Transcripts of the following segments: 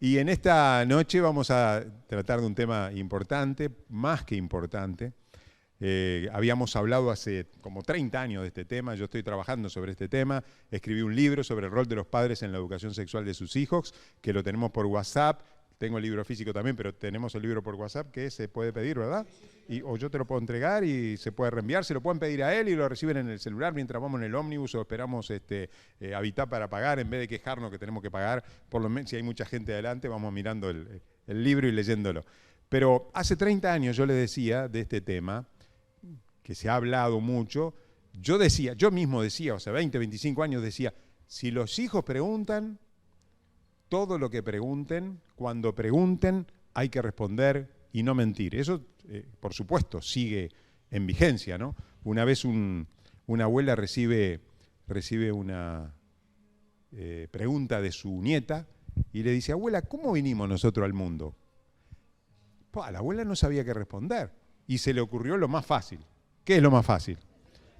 Y en esta noche vamos a tratar de un tema importante, más que importante. Habíamos hablado hace como 30 años de este tema, yo estoy trabajando sobre este tema, escribí un libro sobre el rol de los padres en la educación sexual de sus hijos, que lo tenemos por WhatsApp, tengo el libro físico también, pero tenemos el libro por WhatsApp que se puede pedir, ¿verdad? O yo te lo puedo entregar y se puede reenviar, se lo pueden pedir a él y lo reciben en el celular mientras vamos en el ómnibus o esperamos habitar para pagar, en vez de quejarnos que tenemos que pagar, por lo menos si hay mucha gente adelante, vamos mirando el libro y leyéndolo. Pero hace 30 años yo le decía de este tema, que se ha hablado mucho, yo mismo decía, o sea, 20, 25 años decía, si los hijos preguntan, todo lo que pregunten, cuando pregunten, hay que responder y no mentir. Eso, por supuesto, sigue en vigencia, ¿no? Una vez una abuela recibe una pregunta de su nieta y le dice, abuela, ¿cómo vinimos nosotros al mundo? La abuela no sabía qué responder y se le ocurrió lo más fácil. ¿Qué es lo más fácil?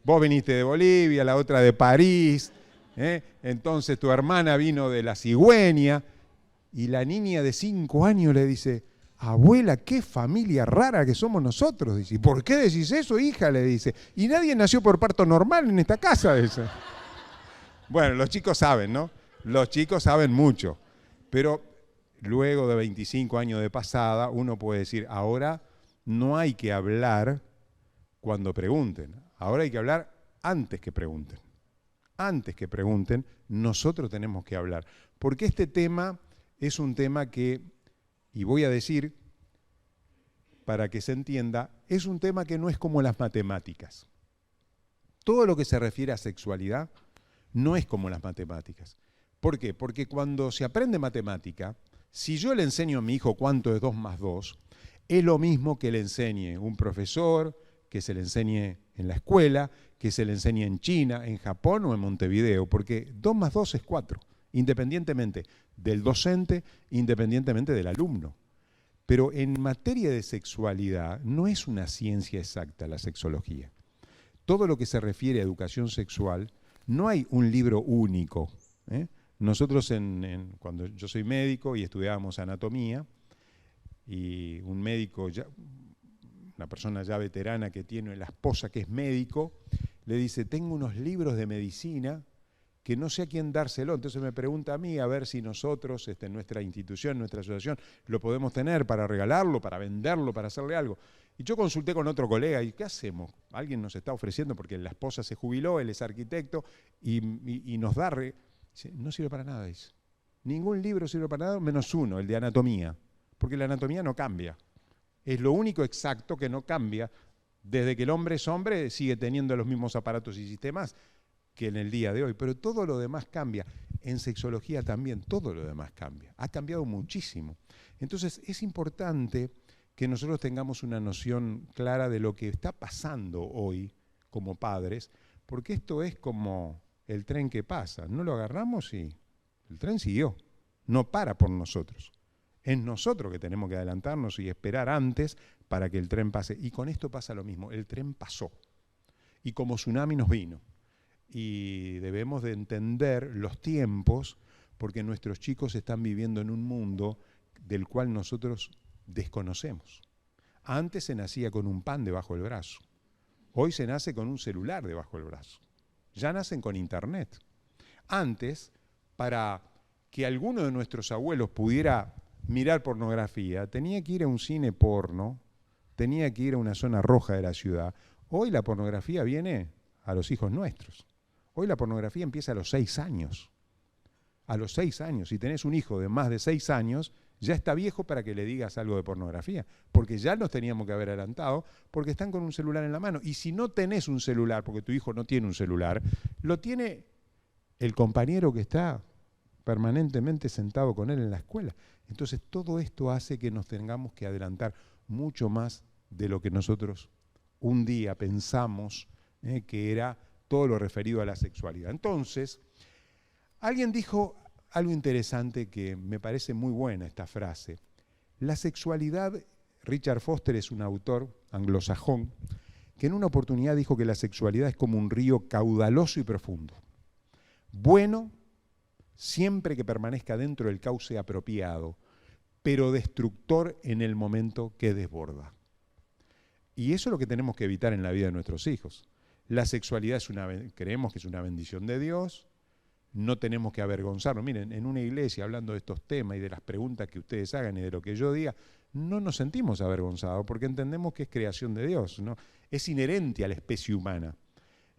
Vos viniste de Bolivia, la otra de París, entonces tu hermana vino de la cigüeña y la niña de 5 años le dice, abuela, qué familia rara que somos nosotros. Dice, ¿y por qué decís eso, hija? Le dice, y nadie nació por parto normal en esta casa. Dice. Bueno, los chicos saben, ¿no? Los chicos saben mucho, pero luego de 25 años de pasada, uno puede decir, ahora no hay que hablar cuando pregunten, ahora hay que hablar antes que pregunten. Antes que pregunten, nosotros tenemos que hablar. Porque este tema es un tema que, y voy a decir, para que se entienda, es un tema que no es como las matemáticas. Todo lo que se refiere a sexualidad no es como las matemáticas. ¿Por qué? Porque cuando se aprende matemática, si yo le enseño a mi hijo cuánto es 2 más 2, es lo mismo que le enseñe un profesor, que se le enseñe en la escuela, que se le enseñe en China, en Japón o en Montevideo, porque 2 más 2 es 4, independientemente del docente, independientemente del alumno. Pero en materia de sexualidad no es una ciencia exacta la sexología. Todo lo que se refiere a educación sexual, no hay un libro único. Nosotros, cuando yo soy médico y estudiábamos anatomía, y un médico, una persona ya veterana que tiene la esposa que es médico, le dice, tengo unos libros de medicina que no sé a quién dárselo, entonces me pregunta a mí a ver si nosotros, en nuestra institución, nuestra asociación, lo podemos tener para regalarlo, para venderlo, para hacerle algo. Y yo consulté con otro colega, ¿y qué hacemos? Alguien nos está ofreciendo, porque la esposa se jubiló, él es arquitecto, y nos da... No sirve para nada, dice. Ningún libro sirve para nada, menos uno, el de anatomía, porque la anatomía no cambia. Es lo único exacto que no cambia. Desde que el hombre es hombre, sigue teniendo los mismos aparatos y sistemas que en el día de hoy, pero todo lo demás cambia. En sexología también todo lo demás cambia. Ha cambiado muchísimo. Entonces es importante que nosotros tengamos una noción clara de lo que está pasando hoy como padres, porque esto es como el tren que pasa. No lo agarramos y el tren siguió. No para por nosotros. Es nosotros que tenemos que adelantarnos y esperar antes para que el tren pase. Y con esto pasa lo mismo. El tren pasó. Y como tsunami nos vino. Y debemos de entender los tiempos, porque nuestros chicos están viviendo en un mundo del cual nosotros desconocemos. Antes se nacía con un pan debajo del brazo. Hoy se nace con un celular debajo del brazo. Ya nacen con internet. Antes, para que alguno de nuestros abuelos pudiera mirar pornografía, tenía que ir a un cine porno, tenía que ir a una zona roja de la ciudad. Hoy la pornografía viene a los hijos nuestros. Hoy la pornografía empieza a los 6 años. A los 6 años. Si tenés un hijo de más de 6 años, ya está viejo para que le digas algo de pornografía, porque ya nos teníamos que haber adelantado, porque están con un celular en la mano. Y si no tenés un celular, porque tu hijo no tiene un celular, lo tiene el compañero que está permanentemente sentado con él en la escuela. Entonces todo esto hace que nos tengamos que adelantar mucho más de lo que nosotros un día pensamos que era todo lo referido a la sexualidad. Entonces, alguien dijo algo interesante que me parece muy buena esta frase. La sexualidad, Richard Foster es un autor anglosajón, que en una oportunidad dijo que la sexualidad es como un río caudaloso y profundo. Bueno, siempre que permanezca dentro del cauce apropiado, pero destructor en el momento que desborda. Y eso es lo que tenemos que evitar en la vida de nuestros hijos. La sexualidad creemos que es una bendición de Dios, no tenemos que avergonzarnos. Miren, en una iglesia, hablando de estos temas y de las preguntas que ustedes hagan y de lo que yo diga, no nos sentimos avergonzados porque entendemos que es creación de Dios, ¿no? Es inherente a la especie humana.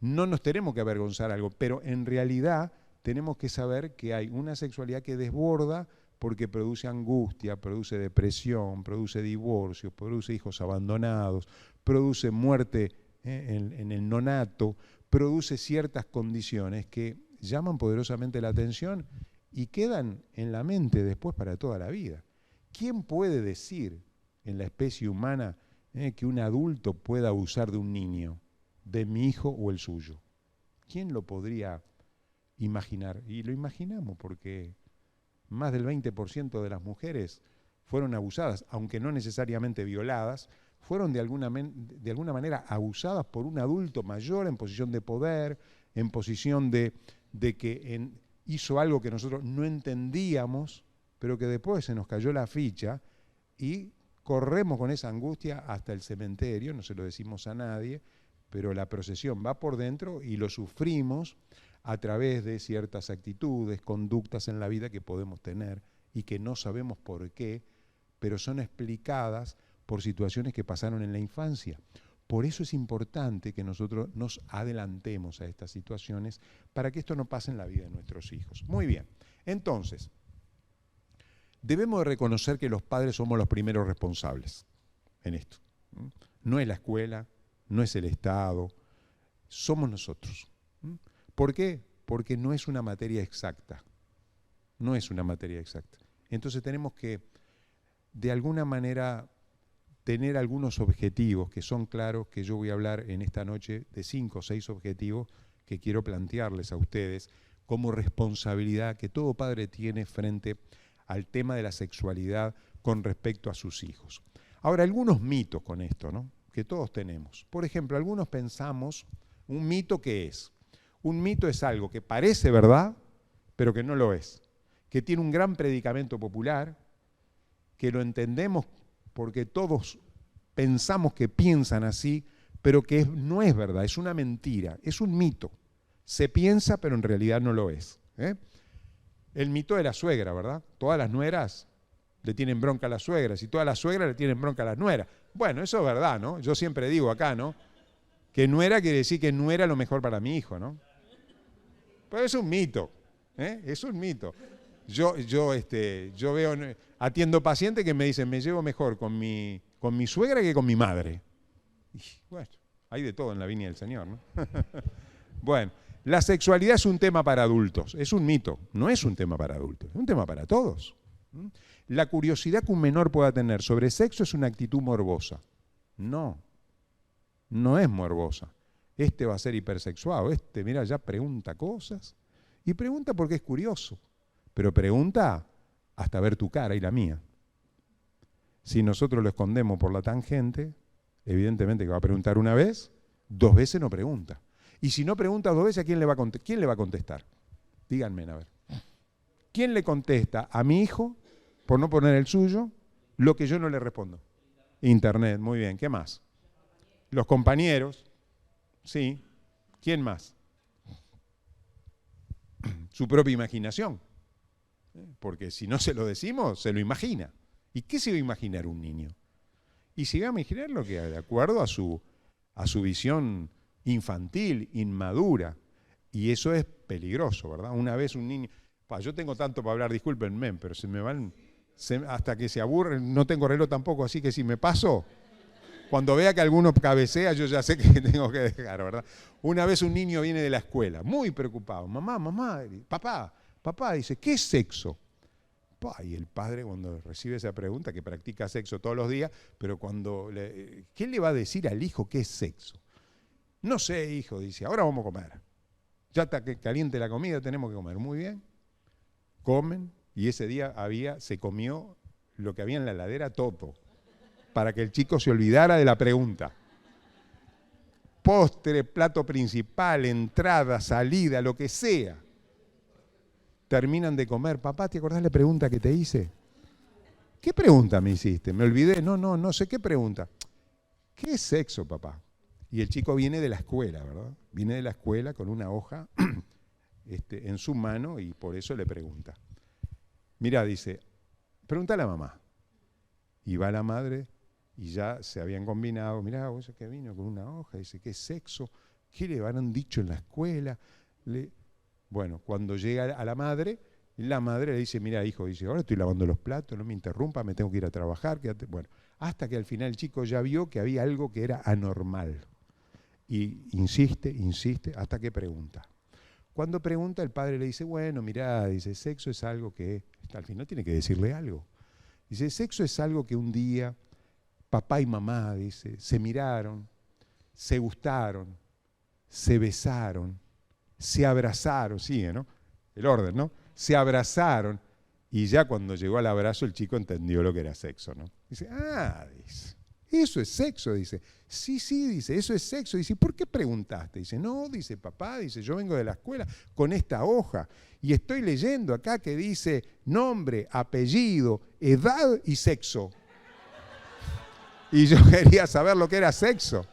No nos tenemos que avergonzar algo, pero en realidad tenemos que saber que hay una sexualidad que desborda porque produce angustia, produce depresión, produce divorcios, produce hijos abandonados, produce muerte en el nonato, produce ciertas condiciones que llaman poderosamente la atención y quedan en la mente después para toda la vida. ¿Quién puede decir en la especie humana que un adulto pueda abusar de un niño, de mi hijo o el suyo? ¿Quién lo podría imaginar? Y lo imaginamos porque más del 20% de las mujeres fueron abusadas, aunque no necesariamente violadas, fueron de alguna manera abusadas por un adulto mayor en posición de poder, en posición de que hizo algo que nosotros no entendíamos, pero que después se nos cayó la ficha y corremos con esa angustia hasta el cementerio, no se lo decimos a nadie, pero la procesión va por dentro y lo sufrimos a través de ciertas actitudes, conductas en la vida que podemos tener y que no sabemos por qué, pero son explicadas por situaciones que pasaron en la infancia. Por eso es importante que nosotros nos adelantemos a estas situaciones para que esto no pase en la vida de nuestros hijos. Muy bien, entonces, debemos de reconocer que los padres somos los primeros responsables en esto. No es la escuela, no es el Estado, somos nosotros. ¿Por qué? Porque no es una materia exacta. No es una materia exacta. Entonces tenemos que, de alguna manera, tener algunos objetivos que son claros, que yo voy a hablar en esta noche de 5 o 6 objetivos que quiero plantearles a ustedes como responsabilidad que todo padre tiene frente al tema de la sexualidad con respecto a sus hijos. Ahora, algunos mitos con esto, ¿no?, que todos tenemos. Por ejemplo, algunos pensamos, ¿un mito qué es? Un mito es algo que parece verdad, pero que no lo es, que tiene un gran predicamento popular, que lo entendemos porque todos pensamos que piensan así, pero que no es verdad, es una mentira, es un mito. Se piensa, pero en realidad no lo es. El mito de la suegra, ¿verdad? Todas las nueras le tienen bronca a las suegras y todas las suegras le tienen bronca a las nueras. Bueno, eso es verdad, ¿no? Yo siempre digo acá, ¿no?, que nuera quiere decir que no era lo mejor para mi hijo, ¿no? Pero es un mito, es un mito. Yo veo, atiendo pacientes que me dicen, me llevo mejor con mi suegra que con mi madre. Y bueno, hay de todo en la viña del Señor, ¿no? Bueno, la sexualidad es un tema para adultos, es un mito, no es un tema para adultos, es un tema para todos. La curiosidad que un menor pueda tener sobre sexo es una actitud morbosa. No es morbosa. Este va a ser hipersexuado, mira, ya pregunta cosas, y pregunta porque es curioso, pero pregunta hasta ver tu cara y la mía. Si nosotros lo escondemos por la tangente, evidentemente que va a preguntar una vez, 2 veces no pregunta. Y si no pregunta 2 veces, ¿a quién le va a contestar? Díganme, a ver. ¿Quién le contesta a mi hijo, por no poner el suyo, lo que yo no le respondo? Internet, muy bien. ¿Qué más? Los compañeros. Sí. ¿Quién más? Su propia imaginación. Porque si no se lo decimos, se lo imagina. ¿Y qué se va a imaginar un niño? Y se va a imaginar lo que, de acuerdo a su visión infantil, inmadura. Y eso es peligroso, ¿verdad? Una vez un niño... yo tengo tanto para hablar, discúlpenme, pero se me van... hasta que se aburren, no tengo reloj tampoco, así que si me paso... Cuando vea que alguno cabecea, yo ya sé que tengo que dejar, ¿verdad? Una vez un niño viene de la escuela, muy preocupado. Mamá, papá, dice, ¿qué es sexo? Y el padre, cuando recibe esa pregunta, que practica sexo todos los días, pero ¿qué le va a decir al hijo qué es sexo? No sé, hijo, dice, ahora vamos a comer. Ya está que caliente la comida, tenemos que comer. Muy bien. Comen, y ese día se comió lo que había en la heladera todo, para que el chico se olvidara de la pregunta. Postre, plato principal, entrada, salida, lo que sea. Terminan de comer. Papá, ¿te acordás la pregunta que te hice? ¿Qué pregunta me hiciste? Me olvidé, no sé qué pregunta. ¿Qué es sexo, papá? Y el chico viene de la escuela, ¿verdad? Viene de la escuela con una hoja en su mano y por eso le pregunta. Mirá, dice, pregunta a la mamá. Y va la madre y ya se habían combinado. Mirá, vos que vino con una hoja, dice, ¿qué es sexo? ¿Qué le habrán dicho en la escuela? Bueno, cuando llega a la madre le dice, mira, hijo, dice, ahora estoy lavando los platos, no me interrumpa, me tengo que ir a trabajar. Quédate. Bueno, hasta que al final el chico ya vio que había algo que era anormal. Y insiste, hasta que pregunta. Cuando pregunta, el padre le dice, bueno, mirá, dice, sexo es algo que, al final tiene que decirle algo. Dice, sexo es algo que un día papá y mamá, dice, se miraron, se gustaron, se besaron, se abrazaron, sigue, ¿no? El orden, ¿no? Se abrazaron y ya cuando llegó al abrazo el chico entendió lo que era sexo, ¿no? Dice, dice, eso es sexo, dice. Sí, dice, eso es sexo. Dice, ¿por qué preguntaste? Dice, no, dice, papá, dice, yo vengo de la escuela con esta hoja y estoy leyendo acá que dice nombre, apellido, edad y sexo. Y yo quería saber lo que era sexo.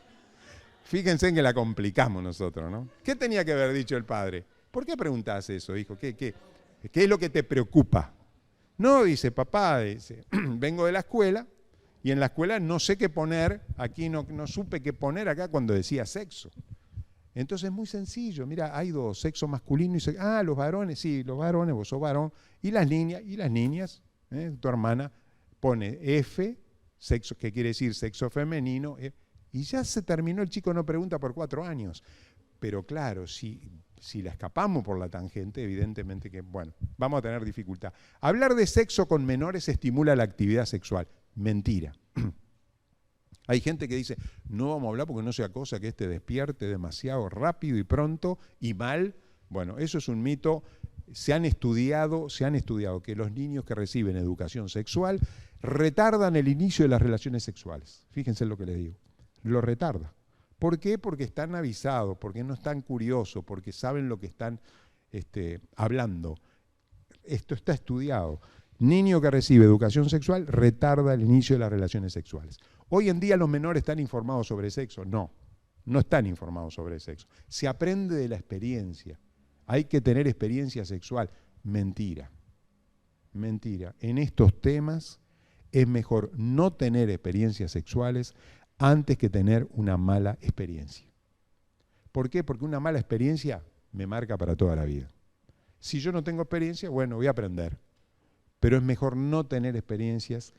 Fíjense en que la complicamos nosotros, ¿no? ¿Qué tenía que haber dicho el padre? ¿Por qué preguntás eso, hijo? ¿Qué es lo que te preocupa? No, dice, papá, dice, vengo de la escuela y en la escuela no sé qué poner, aquí no supe qué poner acá cuando decía sexo. Entonces es muy sencillo, mira, hay dos, sexo masculino y sexo... los varones, sí, los varones, vos sos varón, y las niñas, tu hermana pone F, sexo, que quiere decir sexo femenino, y ya se terminó, el chico no pregunta por 4 años. Pero claro, si la escapamos por la tangente, evidentemente que, bueno, vamos a tener dificultad. Hablar de sexo con menores estimula la actividad sexual. Mentira. Hay gente que dice, no vamos a hablar porque no sea cosa que despierte demasiado rápido y pronto y mal. Bueno, eso es un mito. Se han estudiado que los niños que reciben educación sexual retardan el inicio de las relaciones sexuales. Fíjense en lo que les digo. Lo retarda. ¿Por qué? Porque están avisados, porque no están curiosos, porque saben lo que están hablando. Esto está estudiado. Niño que recibe educación sexual retarda el inicio de las relaciones sexuales. Hoy en día los menores están informados sobre sexo. No están informados sobre sexo. Se aprende de la experiencia. Hay que tener experiencia sexual. Mentira. En estos temas es mejor no tener experiencias sexuales antes que tener una mala experiencia. ¿Por qué? Porque una mala experiencia me marca para toda la vida. Si yo no tengo experiencia, bueno, voy a aprender. Pero es mejor no tener experiencias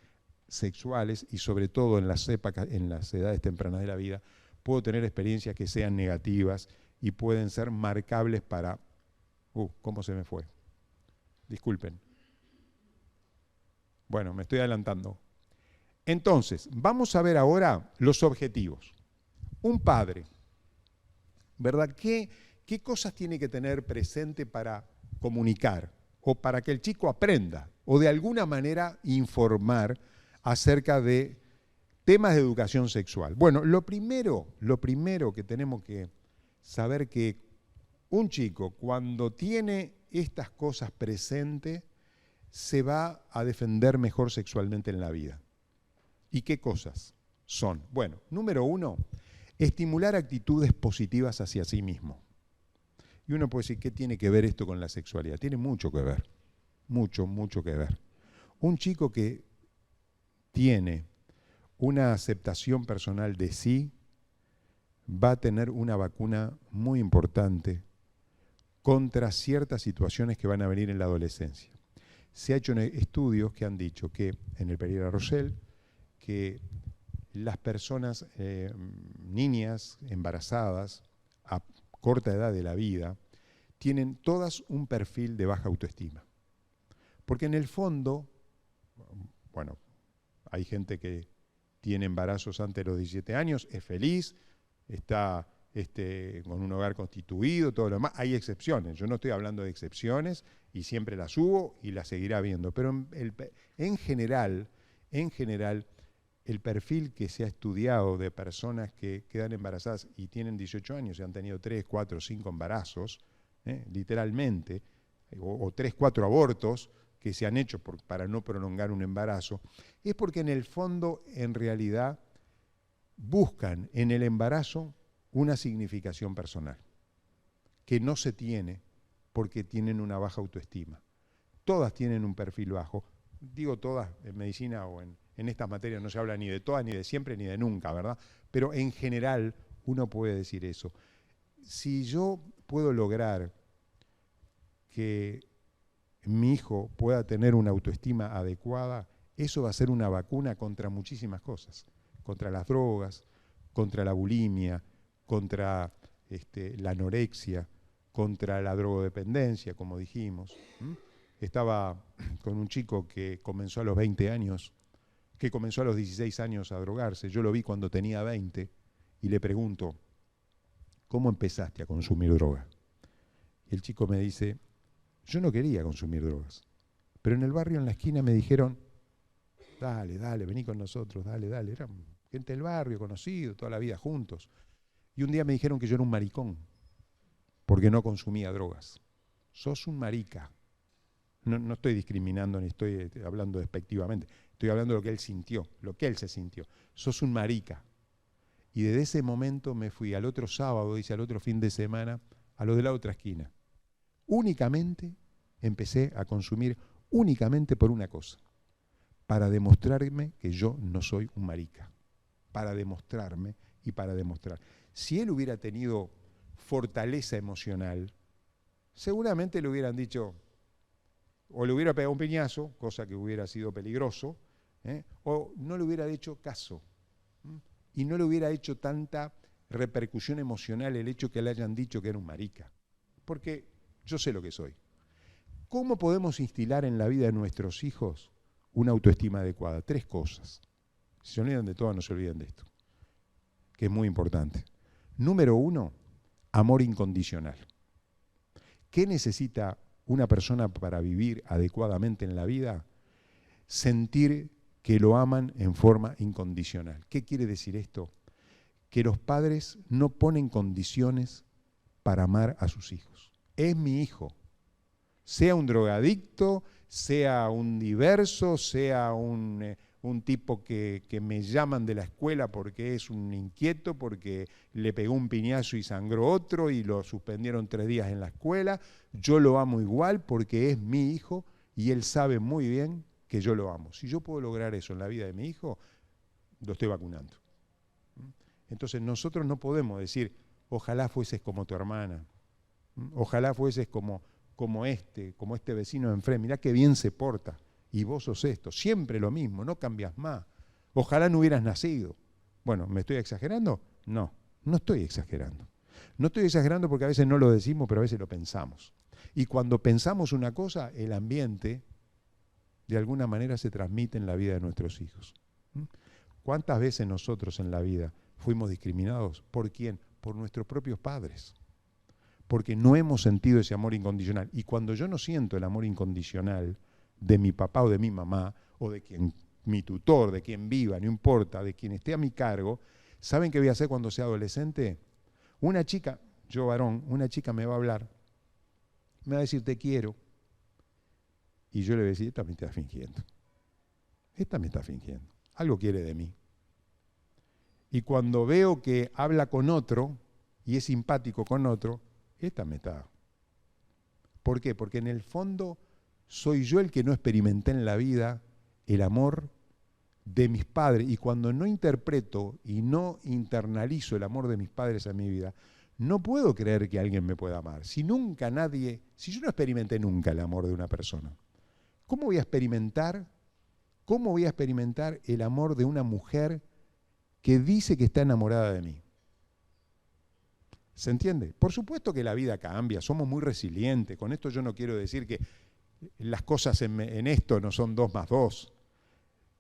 sexuales y sobre todo en las edades tempranas de la vida, puedo tener experiencias que sean negativas y pueden ser marcables para... ¿cómo se me fue? Disculpen. Bueno, me estoy adelantando. Entonces, vamos a ver ahora los objetivos. Un padre, ¿verdad? ¿Qué cosas tiene que tener presente para comunicar o para que el chico aprenda o de alguna manera informar acerca de temas de educación sexual? Bueno, lo primero que tenemos que saber que un chico cuando tiene estas cosas presentes se va a defender mejor sexualmente en la vida. ¿Y qué cosas son? Bueno, número 1, estimular actitudes positivas hacia sí mismo. Y uno puede decir, ¿qué tiene que ver esto con la sexualidad? Tiene mucho que ver, mucho que ver. Un chico que tiene una aceptación personal de sí va a tener una vacuna muy importante contra ciertas situaciones que van a venir en la adolescencia. Se ha hecho estudios que han dicho que en el Pereira Rosell, que las personas, niñas embarazadas a corta edad de la vida, tienen todas un perfil de baja autoestima. Porque en el fondo, bueno, hay gente que tiene embarazos antes de los 17 años, es feliz, está con un hogar constituido, todo lo demás. Hay excepciones, yo no estoy hablando de excepciones y siempre las hubo y las seguirá habiendo. Pero en general, el perfil que se ha estudiado de personas que quedan embarazadas y tienen 18 años y han tenido 3, 4, 5 embarazos, literalmente, o 3, 4 abortos, que se han hecho para no prolongar un embarazo, es porque en el fondo, en realidad, buscan en el embarazo una significación personal, que no se tiene porque tienen una baja autoestima. Todas tienen un perfil bajo. Digo todas, en medicina o en estas materias no se habla ni de todas, ni de siempre, ni de nunca, ¿verdad? Pero en general uno puede decir eso. Si yo puedo lograr que mi hijo pueda tener una autoestima adecuada, eso va a ser una vacuna contra muchísimas cosas. Contra las drogas, contra la bulimia, contra la anorexia, contra la drogodependencia, como dijimos. Estaba con un chico que comenzó a los 20 años, que comenzó a los 16 años a drogarse. Yo lo vi cuando tenía 20 y le pregunto, ¿cómo empezaste a consumir droga? Y el chico me dice, yo no quería consumir drogas, pero en el barrio, en la esquina, me dijeron, dale, dale, vení con nosotros, dale, dale. Eran gente del barrio, conocido, toda la vida juntos. Y un día me dijeron que yo era un maricón, porque no consumía drogas. Sos un marica. No estoy discriminando ni estoy hablando despectivamente. Estoy hablando de lo que él sintió, lo que él se sintió. Sos un marica. Y desde ese momento me fui al otro sábado, dice, al otro fin de semana, a lo de la otra esquina. Únicamente empecé a consumir únicamente por una cosa, para demostrarme que yo no soy un marica. Para demostrarme y para demostrar. Si él hubiera tenido fortaleza emocional, seguramente le hubieran dicho, o le hubiera pegado un piñazo, cosa que hubiera sido peligroso, o no le hubiera hecho caso. Y no le hubiera hecho tanta repercusión emocional el hecho que le hayan dicho que era un marica. Porque yo sé lo que soy. ¿Cómo podemos instilar en la vida de nuestros hijos una autoestima adecuada? 3 cosas. Si se olvidan de todas, no se olviden de esto, que es muy importante. Número 1, amor incondicional. ¿Qué necesita una persona para vivir adecuadamente en la vida? Sentir que lo aman en forma incondicional. ¿Qué quiere decir esto? Que los padres no ponen condiciones para amar a sus hijos. Es mi hijo. Sea un drogadicto, sea un diverso, sea un tipo que me llaman de la escuela porque es un inquieto, porque le pegó un piñazo y sangró otro y lo suspendieron 3 días en la escuela. Yo lo amo igual porque es mi hijo y él sabe muy bien que yo lo amo. Si yo puedo lograr eso en la vida de mi hijo, lo estoy vacunando. Entonces nosotros no podemos decir, ojalá fueses como tu hermana, ojalá fueses como este vecino de enfrente, mirá qué bien se porta, y vos sos esto, siempre lo mismo, no cambias más, ojalá no hubieras nacido. Bueno, ¿me estoy exagerando? No, no estoy exagerando. No estoy exagerando porque a veces no lo decimos, pero a veces lo pensamos. Y cuando pensamos una cosa, el ambiente de alguna manera se transmite en la vida de nuestros hijos. ¿Cuántas veces nosotros en la vida fuimos discriminados? ¿Por quién? Por nuestros propios padres. Porque no hemos sentido ese amor incondicional. Y cuando yo no siento el amor incondicional de mi papá o de mi mamá, o de quien, mi tutor, de quien viva, no importa, de quien esté a mi cargo, ¿saben qué voy a hacer cuando sea adolescente? Una chica, yo varón, una chica me va a hablar, me va a decir te quiero, y yo le voy a decir, esta me está fingiendo. Esta me está fingiendo. Algo quiere de mí. Y cuando veo que habla con otro, y es simpático con otro, esta me está. ¿Por qué? Porque en el fondo soy yo el que no experimenté en la vida el amor de mis padres. Y cuando no interpreto y no internalizo el amor de mis padres en mi vida, no puedo creer que alguien me pueda amar. Si yo no experimenté nunca el amor de una persona, ¿cómo voy a experimentar el amor de una mujer que dice que está enamorada de mí? ¿Se entiende? Por supuesto que la vida cambia, somos muy resilientes. Con esto yo no quiero decir que las cosas en esto no son 2 más 2.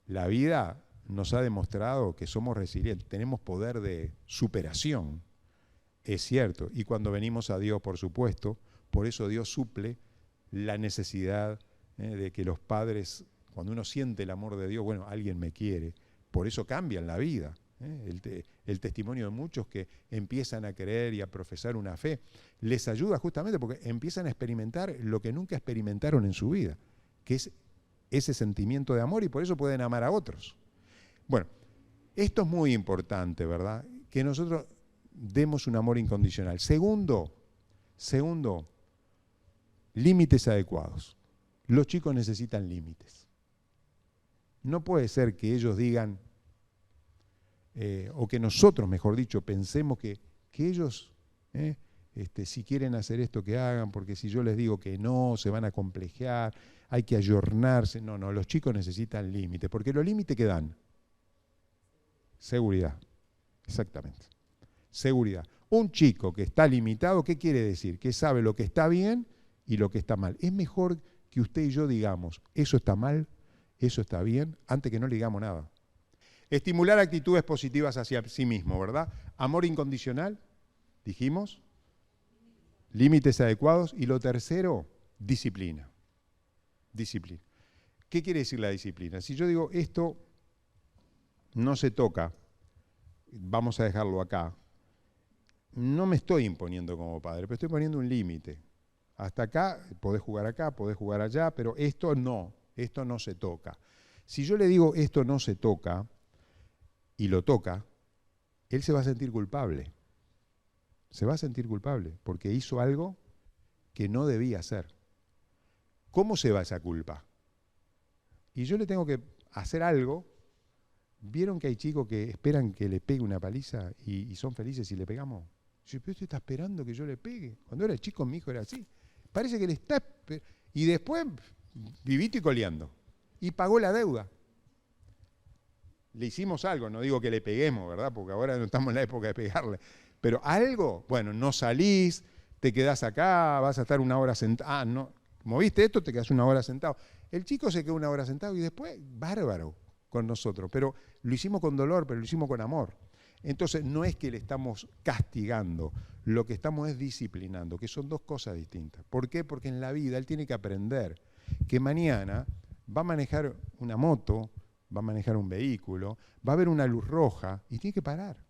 La vida nos ha demostrado que somos resilientes, tenemos poder de superación, es cierto. Y cuando venimos a Dios, por supuesto, por eso Dios suple la necesidad de que los padres, cuando uno siente el amor de Dios, bueno, alguien me quiere, por eso cambian la vida. El testimonio de muchos que empiezan a creer y a profesar una fe les ayuda justamente porque empiezan a experimentar lo que nunca experimentaron en su vida. que es ese sentimiento de amor y por eso pueden amar a otros. Bueno, esto es muy importante, ¿verdad? Que nosotros demos un amor incondicional. Segundo, límites adecuados. Los chicos necesitan límites. No puede ser que ellos digan, o que nosotros, mejor dicho, pensemos que ellos, si quieren hacer esto, que hagan, porque si yo les digo que no, se van a complejar, hay que ayornarse. No, los chicos necesitan límites, porque los límites que dan, seguridad, exactamente, seguridad. Un chico que está limitado, ¿qué quiere decir? Que sabe lo que está bien y lo que está mal. Es mejor que usted y yo digamos, eso está mal, eso está bien, antes que no le digamos nada. Estimular actitudes positivas hacia sí mismo, ¿verdad? Amor incondicional, dijimos, límites adecuados, y lo tercero, disciplina. Disciplina. ¿Qué quiere decir la disciplina? Si yo digo esto no se toca, vamos a dejarlo acá, no me estoy imponiendo como padre, pero estoy poniendo un límite. Hasta acá, podés jugar acá, podés jugar allá, pero esto no se toca. Si yo le digo esto no se toca, y lo toca, él se va a sentir culpable. Se va a sentir culpable porque hizo algo que no debía hacer. ¿Cómo se va esa culpa? Y yo le tengo que hacer algo. ¿Vieron que hay chicos que esperan que le pegue una paliza y son felices si le pegamos? Yo, pero usted está esperando que yo le pegue. Cuando era chico mi hijo era así. Parece que le está... Y después vivito y coleando. Y pagó la deuda. Le hicimos algo, no digo que le peguemos, ¿verdad? Porque ahora no estamos en la época de pegarle. Pero algo, bueno, no salís, te quedás acá, vas a estar una hora sentado. Ah, no, moviste esto, te quedás una hora sentado. El chico se quedó una hora sentado y después, bárbaro con nosotros. Pero lo hicimos con dolor, pero lo hicimos con amor. Entonces, no es que le estamos castigando, lo que estamos es disciplinando, que son dos cosas distintas. ¿Por qué? Porque en la vida él tiene que aprender que mañana va a manejar una moto, va a manejar un vehículo, va a haber una luz roja y tiene que parar.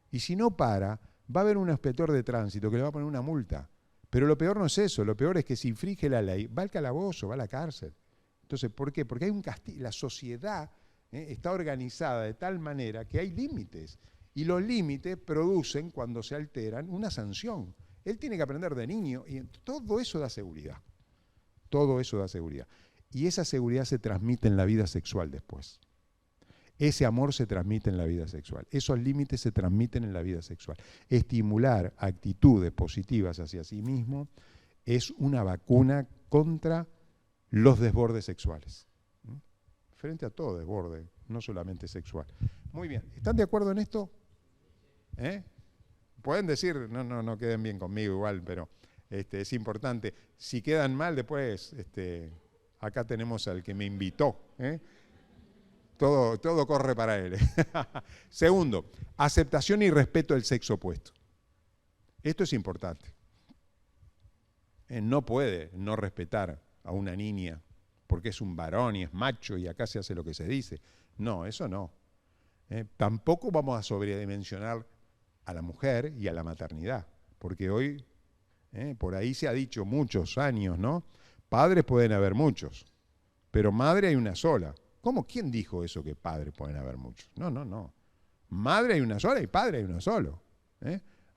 Y si no para, va a haber un inspector de tránsito que le va a poner una multa. Pero lo peor no es eso, lo peor es que si infringe la ley, va al calabozo, va a la cárcel. Entonces, ¿por qué? Porque hay un castigo. La sociedad está organizada de tal manera que hay límites. Y los límites producen, cuando se alteran, una sanción. Él tiene que aprender de niño y todo eso da seguridad. Todo eso da seguridad. Y esa seguridad se transmite en la vida sexual después. Ese amor se transmite en la vida sexual. Esos límites se transmiten en la vida sexual. Estimular actitudes positivas hacia sí mismo es una vacuna contra los desbordes sexuales. Frente a todo desborde, no solamente sexual. Muy bien, ¿están de acuerdo en esto? Pueden decir, no queden bien conmigo igual, pero es importante. Si quedan mal, después... acá tenemos al que me invitó. Todo corre para él. Segundo, aceptación y respeto del sexo opuesto. Esto es importante. No puede no respetar a una niña porque es un varón y es macho y acá se hace lo que se dice. No, eso no. Tampoco vamos a sobredimensionar a la mujer y a la maternidad, porque hoy, por ahí se ha dicho muchos años, ¿no? Padres pueden haber muchos, pero madre hay una sola. ¿Cómo? ¿Quién dijo eso que padres pueden haber muchos? No. Madre hay una sola y padre hay uno solo.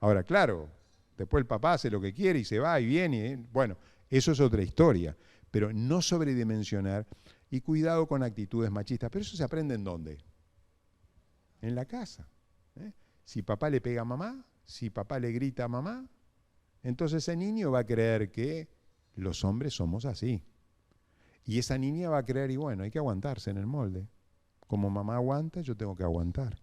Ahora, claro, después el papá hace lo que quiere y se va y viene. Bueno, eso es otra historia. Pero no sobredimensionar y cuidado con actitudes machistas. Pero eso se aprende ¿en dónde? En la casa. Si papá le pega a mamá, si papá le grita a mamá, entonces ese niño va a creer que los hombres somos así. Y esa niña va a creer, y bueno, hay que aguantarse en el molde. Como mamá aguanta, yo tengo que aguantar.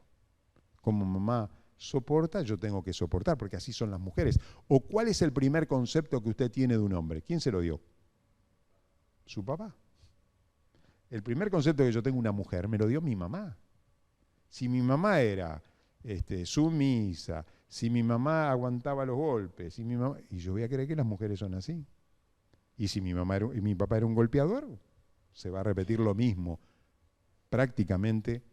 Como mamá soporta, yo tengo que soportar, porque así son las mujeres. ¿O cuál es el primer concepto que usted tiene de un hombre? ¿Quién se lo dio? Su papá. El primer concepto que yo tengo de una mujer me lo dio mi mamá. Si mi mamá era sumisa, si mi mamá aguantaba los golpes, y yo voy a creer que las mujeres son así. Y si mi papá era un golpeador, se va a repetir lo mismo prácticamente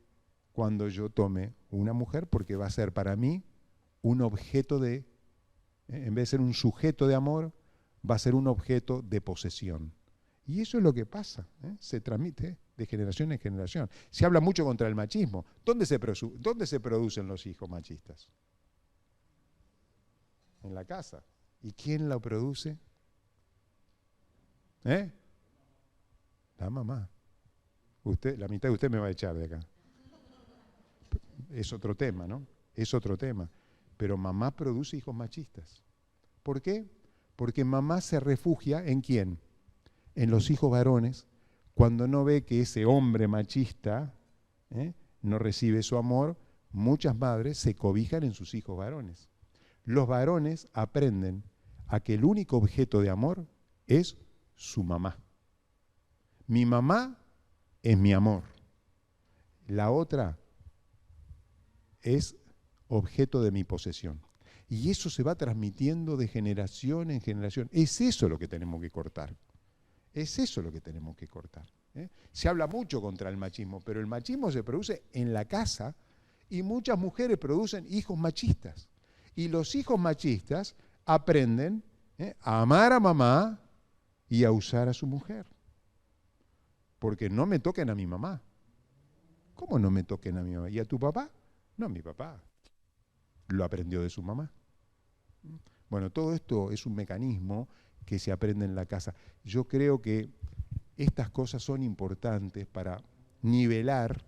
cuando yo tome una mujer, porque va a ser para mí un objeto en vez de ser un sujeto de amor, va a ser un objeto de posesión. Y eso es lo que pasa, se transmite de generación en generación. Se habla mucho contra el machismo. ¿Dónde se producen los hijos machistas? En la casa. ¿Y quién lo produce? La mamá. La mitad de usted me va a echar de acá. Es otro tema, ¿no? Es otro tema. Pero mamá produce hijos machistas. ¿Por qué? Porque mamá se refugia ¿en quién? En los hijos varones, cuando no ve que ese hombre machista no recibe su amor, muchas madres se cobijan en sus hijos varones. Los varones aprenden a que el único objeto de amor es su mamá. Mi mamá es mi amor. La otra es objeto de mi posesión. Y eso se va transmitiendo de generación en generación. Es eso lo que tenemos que cortar. Es eso lo que tenemos que cortar. Se habla mucho contra el machismo, pero el machismo se produce en la casa y muchas mujeres producen hijos machistas. Y los hijos machistas aprenden a amar a mamá y a usar a su mujer. Porque no me toquen a mi mamá. ¿Cómo no me toquen a mi mamá? ¿Y a tu papá? No, mi papá lo aprendió de su mamá. Bueno, todo esto es un mecanismo que se aprende en la casa. Yo creo que estas cosas son importantes para nivelar,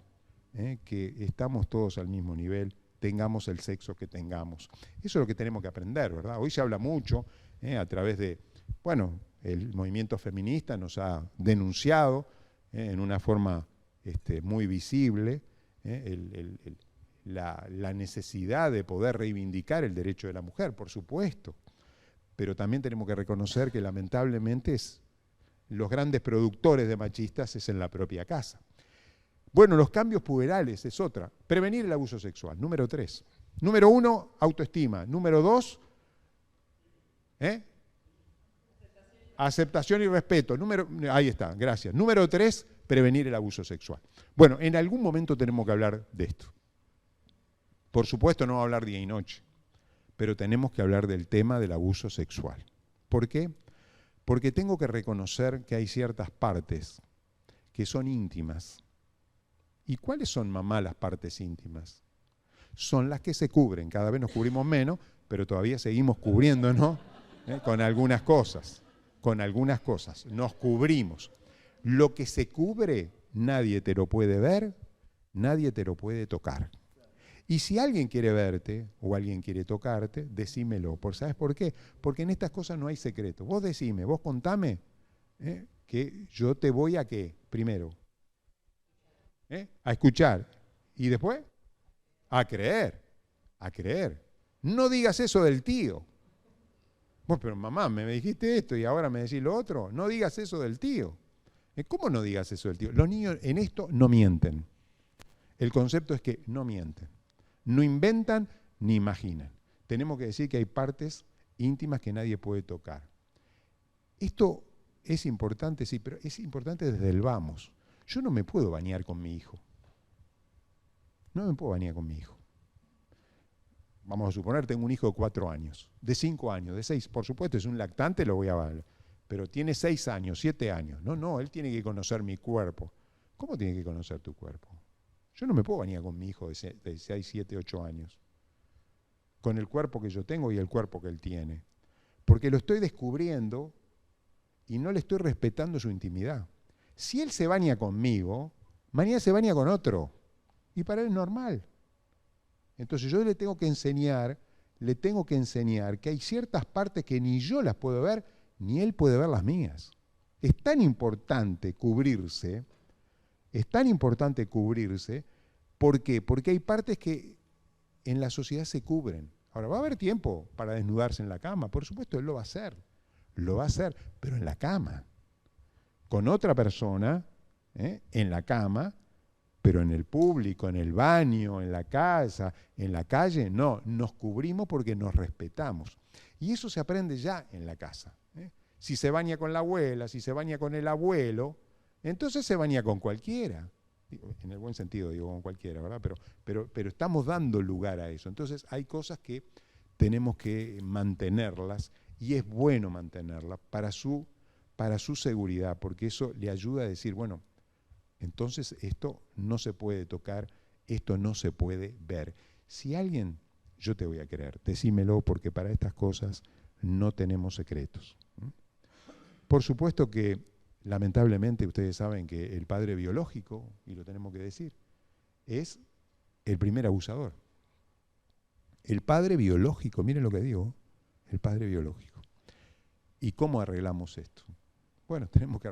que estamos todos al mismo nivel, tengamos el sexo que tengamos. Eso es lo que tenemos que aprender, ¿verdad? Hoy se habla mucho a través de, bueno, el movimiento feminista nos ha denunciado en una forma muy visible la necesidad de poder reivindicar el derecho de la mujer, por supuesto. Pero también tenemos que reconocer que lamentablemente los grandes productores de machistas es en la propia casa. Bueno, los cambios puberales es otra. Prevenir el abuso sexual, número 3. Número 1, autoestima. Número 2, aceptación y respeto. Ahí está, gracias. Número 3, prevenir el abuso sexual. Bueno, en algún momento tenemos que hablar de esto. Por supuesto no va a hablar día y noche, pero tenemos que hablar del tema del abuso sexual. ¿Por qué? Porque tengo que reconocer que hay ciertas partes que son íntimas. ¿Y cuáles son, mamá, las partes íntimas? Son las que se cubren. Cada vez nos cubrimos menos, pero todavía seguimos cubriéndonos con algunas cosas. Con algunas cosas. Nos cubrimos. Lo que se cubre, nadie te lo puede ver, nadie te lo puede tocar. Y si alguien quiere verte o alguien quiere tocarte, decímelo. ¿Sabes por qué? Porque en estas cosas no hay secreto. Vos decime, vos contame que yo te voy a ¿qué? Primero, a escuchar. Y después, a creer. A creer. No digas eso del tío. Vos, pero mamá, me dijiste esto y ahora me decís lo otro. No digas eso del tío. ¿Cómo no digas eso del tío? Los niños en esto no mienten. El concepto es que no mienten. No inventan ni imaginan. Tenemos que decir que hay partes íntimas que nadie puede tocar. Esto es importante, sí, pero es importante desde el vamos. Yo no me puedo bañar con mi hijo. No me puedo bañar con mi hijo. Vamos a suponer, tengo un hijo de 4 años, de 5 años, de 6. Por supuesto, es un lactante, lo voy a hablar. Pero tiene 6 años, 7 años. No, él tiene que conocer mi cuerpo. ¿Cómo tiene que conocer tu cuerpo? Yo no me puedo bañar con mi hijo de 6, 7, 8 años, con el cuerpo que yo tengo y el cuerpo que él tiene, porque lo estoy descubriendo y no le estoy respetando su intimidad. Si él se baña conmigo, mañana se baña con otro, y para él es normal. Entonces yo le tengo que enseñar que hay ciertas partes que ni yo las puedo ver, ni él puede ver las mías. Es tan importante cubrirse. ¿Por qué? Porque hay partes que en la sociedad se cubren. Ahora, va a haber tiempo para desnudarse en la cama, por supuesto, él lo va a hacer, pero en la cama, con otra persona, en la cama, pero en el público, en el baño, en la casa, en la calle, no, nos cubrimos porque nos respetamos. Y eso se aprende ya en la casa. Si se baña con la abuela, si se baña con el abuelo, entonces se baña con cualquiera. En el buen sentido digo con cualquiera, ¿verdad? Pero estamos dando lugar a eso. Entonces hay cosas que tenemos que mantenerlas y es bueno mantenerlas para su seguridad, porque eso le ayuda a decir, bueno, entonces esto no se puede tocar, esto no se puede ver. Si alguien, yo te voy a creer, decímelo, porque para estas cosas no tenemos secretos. Por supuesto que, lamentablemente, ustedes saben que el padre biológico, y lo tenemos que decir, es el primer abusador. El padre biológico, miren lo que digo, el padre biológico. ¿Y cómo arreglamos esto? Bueno, tenemos que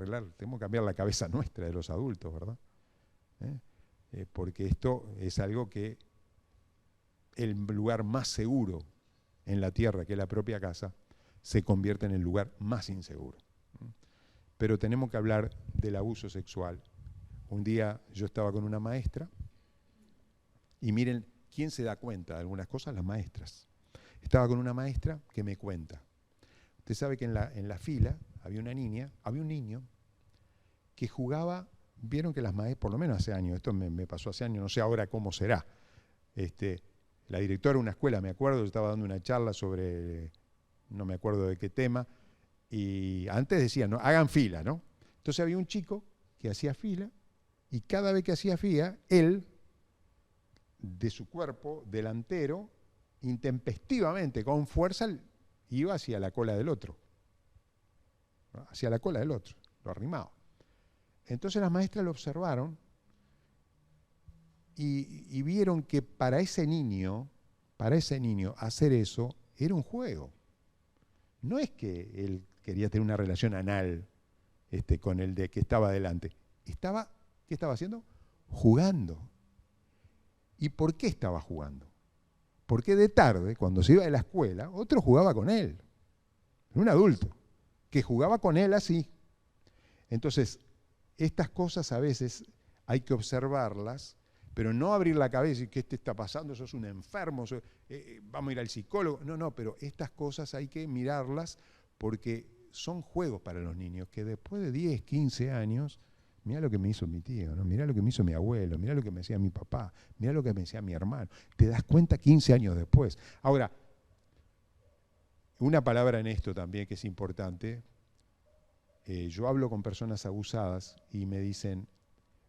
cambiar la cabeza nuestra de los adultos, ¿verdad? Porque esto es algo que el lugar más seguro en la tierra, que es la propia casa, se convierte en el lugar más inseguro. Pero tenemos que hablar del abuso sexual. Un día yo estaba con una maestra y miren, ¿quién se da cuenta de algunas cosas? Las maestras. Estaba con una maestra que me cuenta. Usted sabe que en la fila había una niña, había un niño que jugaba, vieron que las maestras, por lo menos hace años, esto me pasó hace años, no sé ahora cómo será. La directora de una escuela, me acuerdo, yo estaba dando una charla sobre, no me acuerdo de qué tema, y antes decían, ¿no? Hagan fila, ¿no? Entonces había un chico que hacía fila, y cada vez que hacía fila, él, de su cuerpo delantero, intempestivamente, con fuerza, iba hacia la cola del otro. Hacia la cola del otro, lo arrimaba. Entonces las maestras lo observaron y vieron que para ese niño hacer eso era un juego. No es que él quería tener una relación anal con el de que estaba delante. ¿Qué estaba haciendo? Jugando. ¿Y por qué estaba jugando? Porque de tarde, cuando se iba de la escuela, otro jugaba con él. Un adulto que jugaba con él así. Entonces, estas cosas a veces hay que observarlas, pero no abrir la cabeza y ¿qué te está pasando? Sos un enfermo, vamos a ir al psicólogo. No, pero estas cosas hay que mirarlas porque son juegos para los niños que después de 10, 15 años, mirá lo que me hizo mi tío, ¿no? Mirá lo que me hizo mi abuelo, mirá lo que me decía mi papá, mirá lo que me decía mi hermano. Te das cuenta 15 años después. Ahora, una palabra en esto también que es importante. Yo hablo con personas abusadas y me dicen,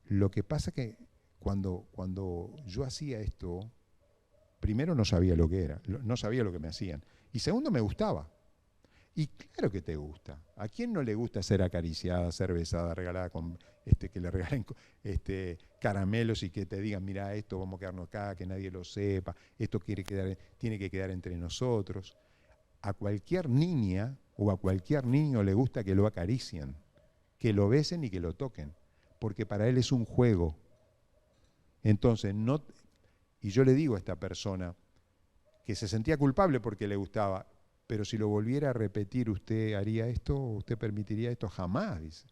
lo que pasa que cuando yo hacía esto, primero no sabía lo que era, no sabía lo que me hacían. Y segundo, me gustaba. Y claro que te gusta. ¿A quién no le gusta ser acariciada, ser besada, regalada con que le regalen caramelos y que te digan, mira, esto vamos a quedarnos acá, que nadie lo sepa, esto tiene que quedar entre nosotros? A cualquier niña o a cualquier niño le gusta que lo acaricien, que lo besen y que lo toquen, porque para él es un juego. Entonces, y yo le digo a esta persona que se sentía culpable porque le gustaba, pero si lo volviera a repetir, ¿usted haría esto? ¿Usted permitiría esto? Jamás, dice.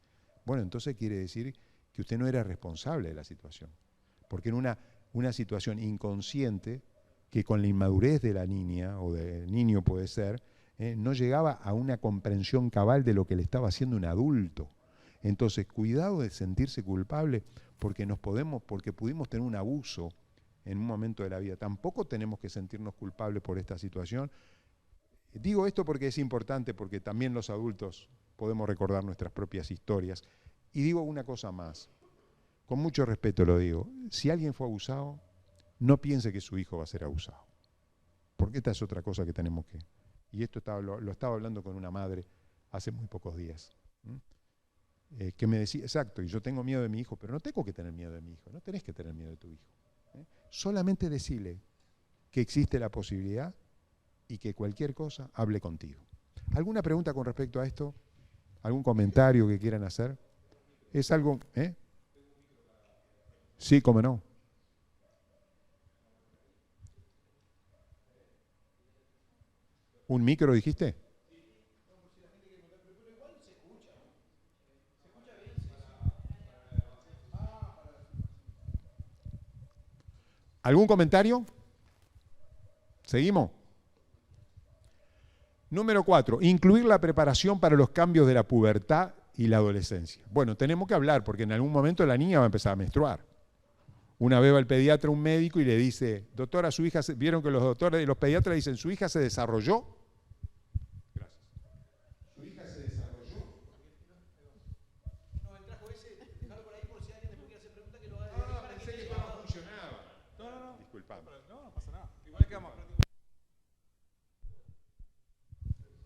Bueno, entonces quiere decir que usted no era responsable de la situación, porque en una situación inconsciente, que con la inmadurez de la niña o del niño puede ser, no llegaba a una comprensión cabal de lo que le estaba haciendo un adulto. Entonces, cuidado de sentirse culpable porque pudimos tener un abuso en un momento de la vida. Tampoco tenemos que sentirnos culpables por esta situación. Digo esto porque es importante, porque también los adultos podemos recordar nuestras propias historias. Y digo una cosa más, con mucho respeto lo digo, si alguien fue abusado, no piense que su hijo va a ser abusado. Porque esta es otra cosa que tenemos que... Y esto lo estaba hablando con una madre hace muy pocos días. Que me decía, exacto, y yo tengo miedo de mi hijo, pero no tengo que tener miedo de mi hijo, no tenés que tener miedo de tu hijo. Solamente decirle que existe la posibilidad y que cualquier cosa hable contigo. ¿Alguna pregunta con respecto a esto? ¿Algún comentario que quieran hacer? ¿Es algo? Sí, cómo no. ¿Un micro dijiste? ¿Algún comentario? ¿Seguimos? Número 4, incluir la preparación para los cambios de la pubertad y la adolescencia. Bueno, tenemos que hablar porque en algún momento la niña va a empezar a menstruar. Una vez va el pediatra, un médico, y le dice, doctora, su hija, ¿vieron que los doctores y los pediatras dicen, su hija se desarrolló? Gracias. ¿Su hija se desarrolló? participando. No, no pasa nada. Igual quedamos.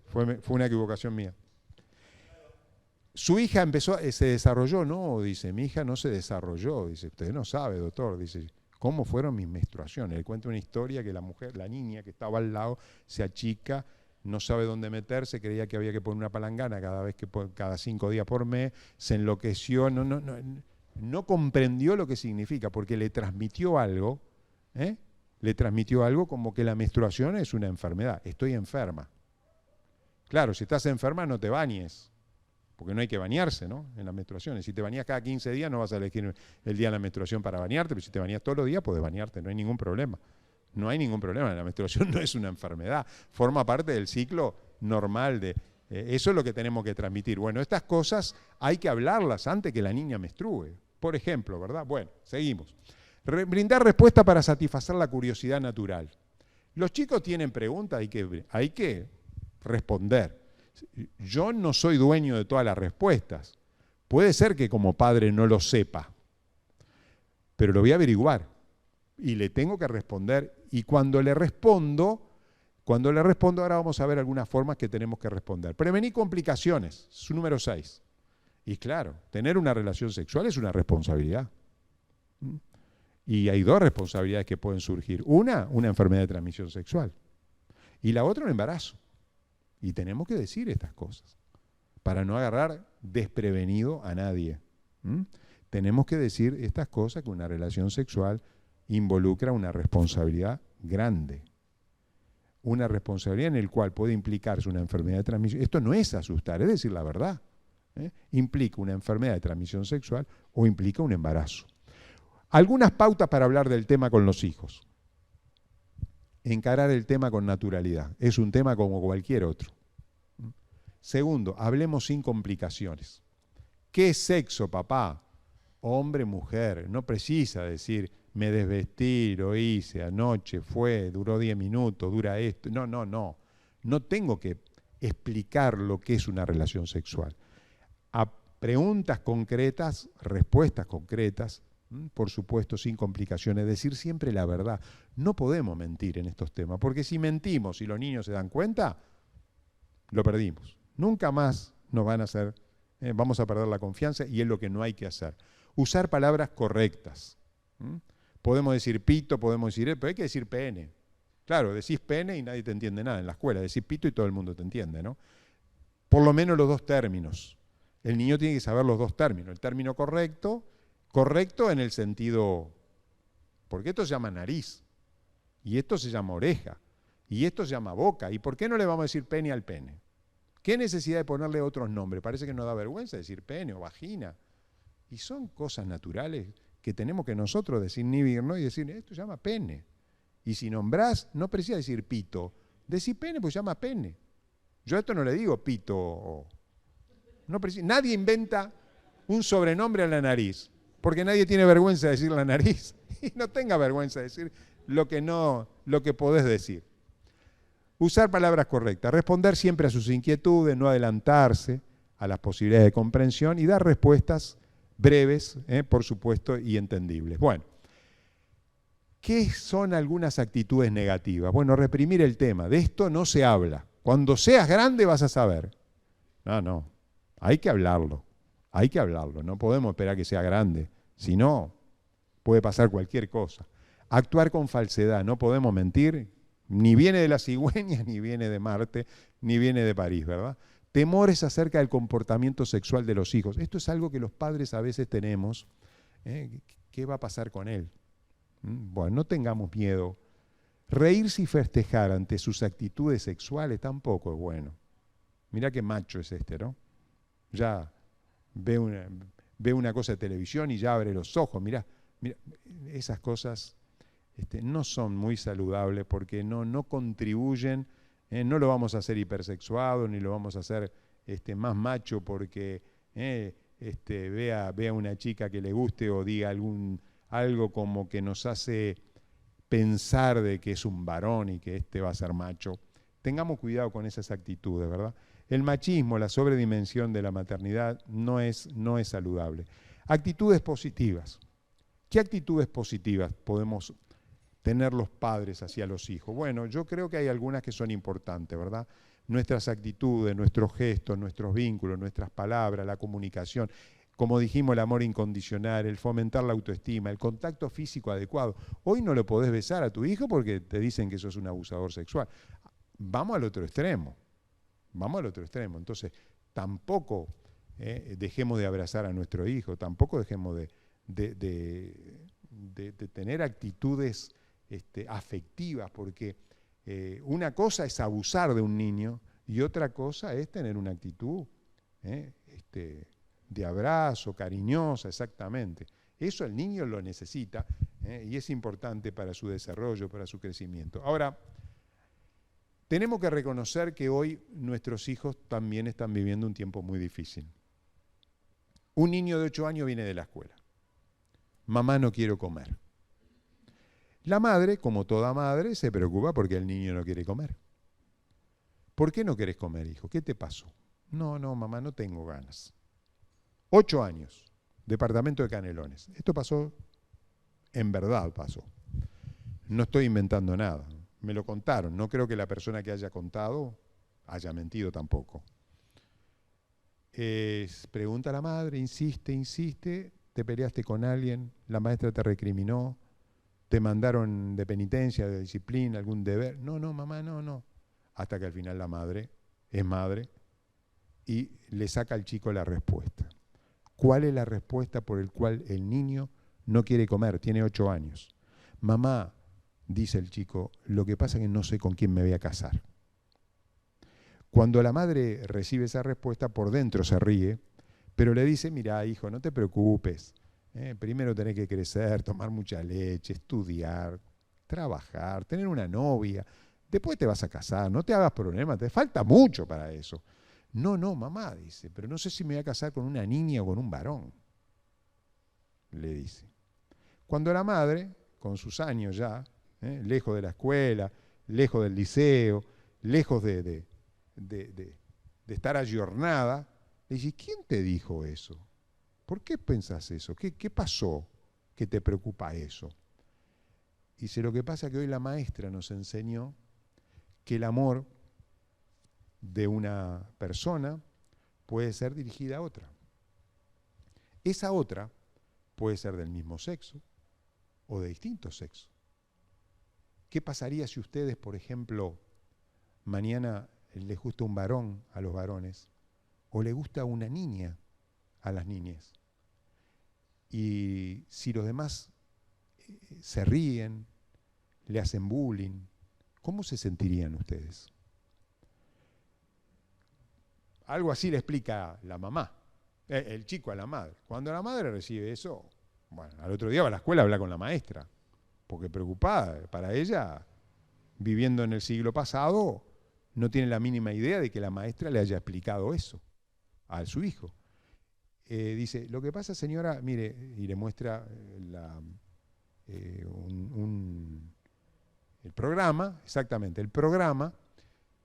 Fue una equivocación mía. Su hija se desarrolló, no, dice, mi hija no se desarrolló, dice, usted no sabe, doctor, dice, ¿cómo fueron mis menstruaciones? Él cuenta una historia que la niña que estaba al lado, se achica, no sabe dónde meterse, creía que había que poner una palangana cada 5 días por mes, se enloqueció, no comprendió lo que significa, porque le transmitió algo, le transmitió algo como que la menstruación es una enfermedad, estoy enferma. Claro, si estás enferma no te bañes, porque no hay que bañarse, ¿no? En las menstruaciones. Si te bañas cada 15 días no vas a elegir el día de la menstruación para bañarte, pero si te bañas todos los días puedes bañarte, no hay ningún problema. No hay ningún problema, la menstruación no es una enfermedad, forma parte del ciclo normal de... eso es lo que tenemos que transmitir. Bueno, estas cosas hay que hablarlas antes que la niña menstrue, por ejemplo, ¿verdad? Bueno, seguimos. Brindar respuesta para satisfacer la curiosidad natural. Los chicos tienen preguntas, hay que responder. Yo no soy dueño de todas las respuestas. Puede ser que como padre no lo sepa, pero lo voy a averiguar y le tengo que responder. Y cuando le respondo, ahora vamos a ver algunas formas que tenemos que responder. Prevenir complicaciones, su número 6. Y claro, tener una relación sexual es una responsabilidad. Y hay 2 responsabilidades que pueden surgir. Una enfermedad de transmisión sexual. Y la otra, un embarazo. Y tenemos que decir estas cosas para no agarrar desprevenido a nadie. Tenemos que decir estas cosas, que una relación sexual involucra una responsabilidad grande. Una responsabilidad en la cual puede implicarse una enfermedad de transmisión. Esto no es asustar, es decir la verdad. Implica una enfermedad de transmisión sexual o implica un embarazo. Algunas pautas para hablar del tema con los hijos. Encarar el tema con naturalidad. Es un tema como cualquier otro. Segundo, hablemos sin complicaciones. ¿Qué es sexo, papá? Hombre, mujer. No precisa decir, me desvestí, lo hice, anoche fue, duró 10 minutos, dura esto. No. No tengo que explicar lo que es una relación sexual. A preguntas concretas, respuestas concretas, por supuesto, sin complicaciones, decir siempre la verdad. No podemos mentir en estos temas, porque si mentimos y los niños se dan cuenta, lo perdimos. Nunca más nos van a hacer, vamos a perder la confianza y es lo que no hay que hacer. Usar palabras correctas. Podemos decir pito, podemos decir, pero hay que decir pene. Claro, decís pene y nadie te entiende nada en la escuela, decís pito y todo el mundo te entiende, ¿no? Por lo menos los 2 términos. El niño tiene que saber los 2 términos. El término correcto en el sentido, porque esto se llama nariz, y esto se llama oreja, y esto se llama boca. ¿Y por qué no le vamos a decir pene al pene? ¿Qué necesidad de ponerle otros nombres? Parece que nos da vergüenza decir pene o vagina. Y son cosas naturales que tenemos que nosotros desinhibirnos y decir, esto se llama pene. Y si nombrás, no precisa decir pito. Decir pene, pues se llama pene. Yo a esto no le digo pito. No precisa, nadie inventa un sobrenombre a la nariz, porque nadie tiene vergüenza de decir la nariz. Y no tenga vergüenza de decir lo que podés decir. Usar palabras correctas, responder siempre a sus inquietudes, no adelantarse a las posibilidades de comprensión y dar respuestas breves, por supuesto, y entendibles. Bueno, ¿qué son algunas actitudes negativas? Bueno, reprimir el tema. De esto no se habla. Cuando seas grande vas a saber. No. Hay que hablarlo. No podemos esperar que sea grande. Si no, puede pasar cualquier cosa. Actuar con falsedad. No podemos mentir. Ni viene de la cigüeña, ni viene de Marte, ni viene de París, ¿verdad? Temores acerca del comportamiento sexual de los hijos. Esto es algo que los padres a veces tenemos. ¿Qué va a pasar con él? Bueno, no tengamos miedo. Reírse y festejar ante sus actitudes sexuales tampoco es bueno. Mirá qué macho es este, ¿no? Ya ve una cosa de televisión y ya abre los ojos. Mirá, esas cosas no son muy saludables porque no contribuyen, no lo vamos a hacer hipersexuado, ni lo vamos a hacer más macho porque vea una chica que le guste o diga algo como que nos hace pensar de que es un varón y que va a ser macho. Tengamos cuidado con esas actitudes, ¿verdad? El machismo, la sobredimensión de la maternidad no es saludable. Actitudes positivas. ¿Qué actitudes positivas podemos tener los padres hacia los hijos? Bueno, yo creo que hay algunas que son importantes, ¿verdad? Nuestras actitudes, nuestros gestos, nuestros vínculos, nuestras palabras, la comunicación, como dijimos, el amor incondicional, el fomentar la autoestima, el contacto físico adecuado. Hoy no lo podés besar a tu hijo porque te dicen que sos un abusador sexual. Vamos al otro extremo, vamos al otro extremo. Entonces, tampoco dejemos de abrazar a nuestro hijo, tampoco dejemos de tener actitudes afectivas, porque una cosa es abusar de un niño y otra cosa es tener una actitud de abrazo, cariñosa, exactamente. Eso el niño lo necesita y es importante para su desarrollo, para su crecimiento. Ahora, tenemos que reconocer que hoy nuestros hijos también están viviendo un tiempo muy difícil. Un niño de 8 años viene de la escuela. Mamá, no quiero comer. La madre, como toda madre, se preocupa porque el niño no quiere comer. ¿Por qué no querés comer, hijo? ¿Qué te pasó? No, mamá, no tengo ganas. 8 años, departamento de Canelones. Esto pasó, en verdad pasó. No estoy inventando nada. Me lo contaron. No creo que la persona que haya contado haya mentido tampoco. Pregunta a la madre, insiste, te peleaste con alguien, la maestra te recriminó, te mandaron de penitencia, de disciplina, algún deber. No, mamá, no. Hasta que al final la madre es madre y le saca al chico la respuesta. ¿Cuál es la respuesta por el cual el niño no quiere comer? Tiene 8 años. Mamá, dice el chico, lo que pasa es que no sé con quién me voy a casar. Cuando la madre recibe esa respuesta, por dentro se ríe, pero le dice, mira, hijo, no te preocupes. Primero tenés que crecer, tomar mucha leche, estudiar, trabajar, tener una novia. Después te vas a casar, no te hagas problemas, te falta mucho para eso. No, mamá, dice, pero no sé si me voy a casar con una niña o con un varón, le dice. Cuando la madre, con sus años ya, lejos de la escuela, lejos del liceo, lejos de estar ayornada, le dice, ¿quién te dijo eso? ¿Por qué pensás eso? ¿Qué pasó que te preocupa eso? Y dice, lo que pasa es que hoy la maestra nos enseñó que el amor de una persona puede ser dirigida a otra. Esa otra puede ser del mismo sexo o de distinto sexo. ¿Qué pasaría si ustedes, por ejemplo, mañana les gusta un varón a los varones o les gusta una niña a las niñas? Y si los demás se ríen, le hacen bullying, ¿cómo se sentirían ustedes? Algo así le explica la mamá, el chico a la madre. Cuando la madre recibe eso, bueno, al otro día va a la escuela a hablar con la maestra, porque preocupada, para ella, viviendo en el siglo pasado, no tiene la mínima idea de que la maestra le haya explicado eso a su hijo. Dice, lo que pasa, señora, mire, y le muestra el programa, exactamente, el programa.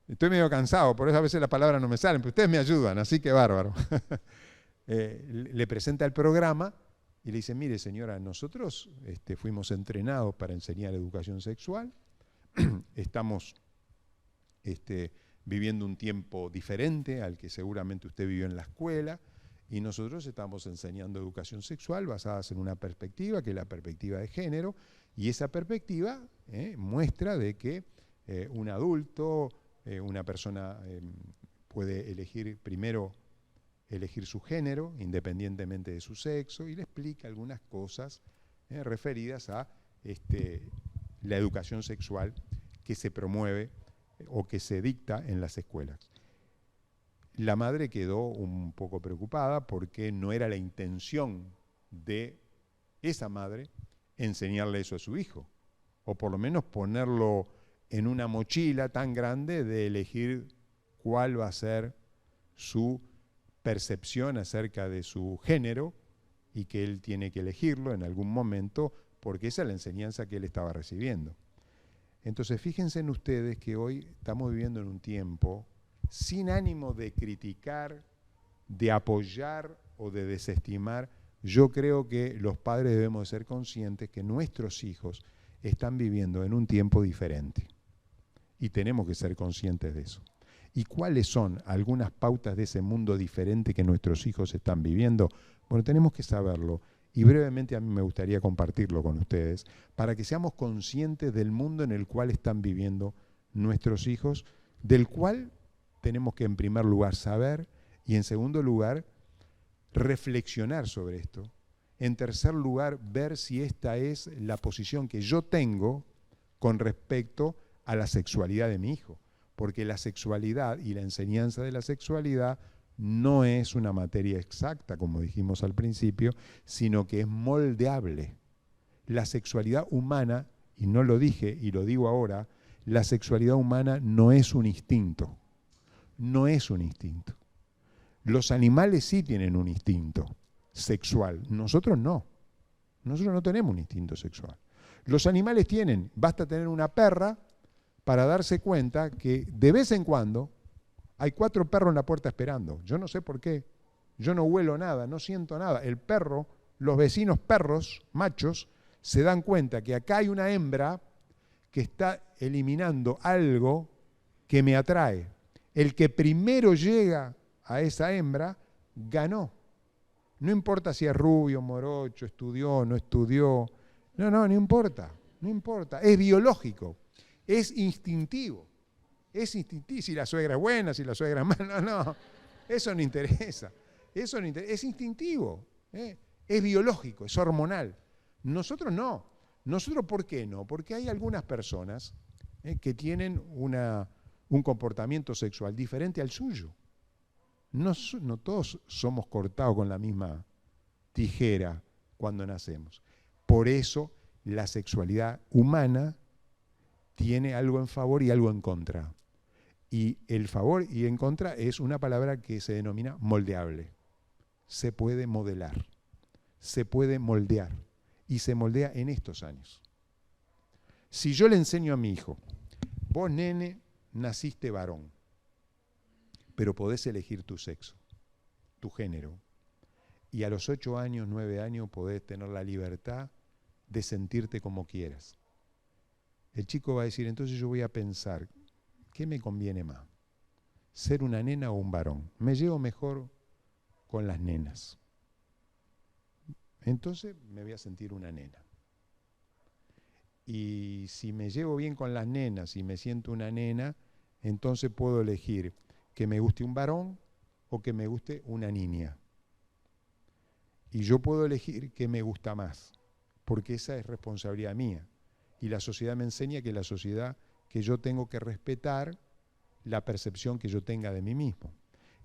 Estoy medio cansado, por eso a veces las palabras no me salen, pero ustedes me ayudan, así que bárbaro. Le presenta el programa y le dice, mire señora, nosotros fuimos entrenados para enseñar educación sexual, estamos viviendo un tiempo diferente al que seguramente usted vivió en la escuela, y nosotros estamos enseñando educación sexual basada en una perspectiva, que es la perspectiva de género, y esa perspectiva muestra de que un adulto, una persona puede elegir primero elegir su género, independientemente de su sexo, y le explica algunas cosas referidas a la educación sexual que se promueve o que se dicta en las escuelas. La madre quedó un poco preocupada porque no era la intención de esa madre enseñarle eso a su hijo, o por lo menos ponerlo en una mochila tan grande de elegir cuál va a ser su percepción acerca de su género y que él tiene que elegirlo en algún momento porque esa es la enseñanza que él estaba recibiendo. Entonces fíjense en ustedes que hoy estamos viviendo en un tiempo sin ánimo de criticar, de apoyar o de desestimar. Yo creo que los padres debemos ser conscientes que nuestros hijos están viviendo en un tiempo diferente. Y tenemos que ser conscientes de eso. ¿Y cuáles son algunas pautas de ese mundo diferente que nuestros hijos están viviendo? Bueno, tenemos que saberlo. Y brevemente a mí me gustaría compartirlo con ustedes para que seamos conscientes del mundo en el cual están viviendo nuestros hijos, del cual tenemos que en primer lugar saber y en segundo lugar reflexionar sobre esto. En tercer lugar, ver si esta es la posición que yo tengo con respecto a la sexualidad de mi hijo. Porque la sexualidad y la enseñanza de la sexualidad no es una materia exacta, como dijimos al principio, sino que es moldeable. La sexualidad humana, y no lo dije y lo digo ahora, la sexualidad humana no es un instinto. No es un instinto. Los animales sí tienen un instinto sexual, nosotros no. Nosotros no tenemos un instinto sexual. Los animales tienen, basta tener una perra para darse cuenta que de vez en cuando hay 4 perros en la puerta esperando. Yo no sé por qué. Yo no huelo nada, no siento nada. El perro, los vecinos perros, machos, se dan cuenta que acá hay una hembra que está eliminando algo que me atrae. El que primero llega a esa hembra, ganó. No importa si es rubio, morocho, estudió, no estudió. No importa, no importa. Es biológico, es instintivo. Es instintivo. Si la suegra es buena, si la suegra es mala, no. Eso no interesa. Eso no interesa. Es instintivo, es biológico, es hormonal. Nosotros no. ¿Nosotros por qué no? Porque hay algunas personas que tienen un comportamiento sexual diferente al suyo. No todos somos cortados con la misma tijera cuando nacemos. Por eso la sexualidad humana tiene algo en favor y algo en contra. Y el favor y en contra es una palabra que se denomina moldeable. Se puede modelar, se puede moldear y se moldea en estos años. Si yo le enseño a mi hijo, vos nene, naciste varón, pero podés elegir tu sexo, tu género. Y a los 8 años, 9 años podés tener la libertad de sentirte como quieras. El chico va a decir, entonces yo voy a pensar, ¿qué me conviene más? ¿Ser una nena o un varón? Me llevo mejor con las nenas. Entonces me voy a sentir una nena. Y si me llevo bien con las nenas y me siento una nena, entonces puedo elegir que me guste un varón o que me guste una niña. Y yo puedo elegir qué me gusta más, porque esa es responsabilidad mía. Y la sociedad me enseña que la sociedad, que yo tengo que respetar la percepción que yo tenga de mí mismo.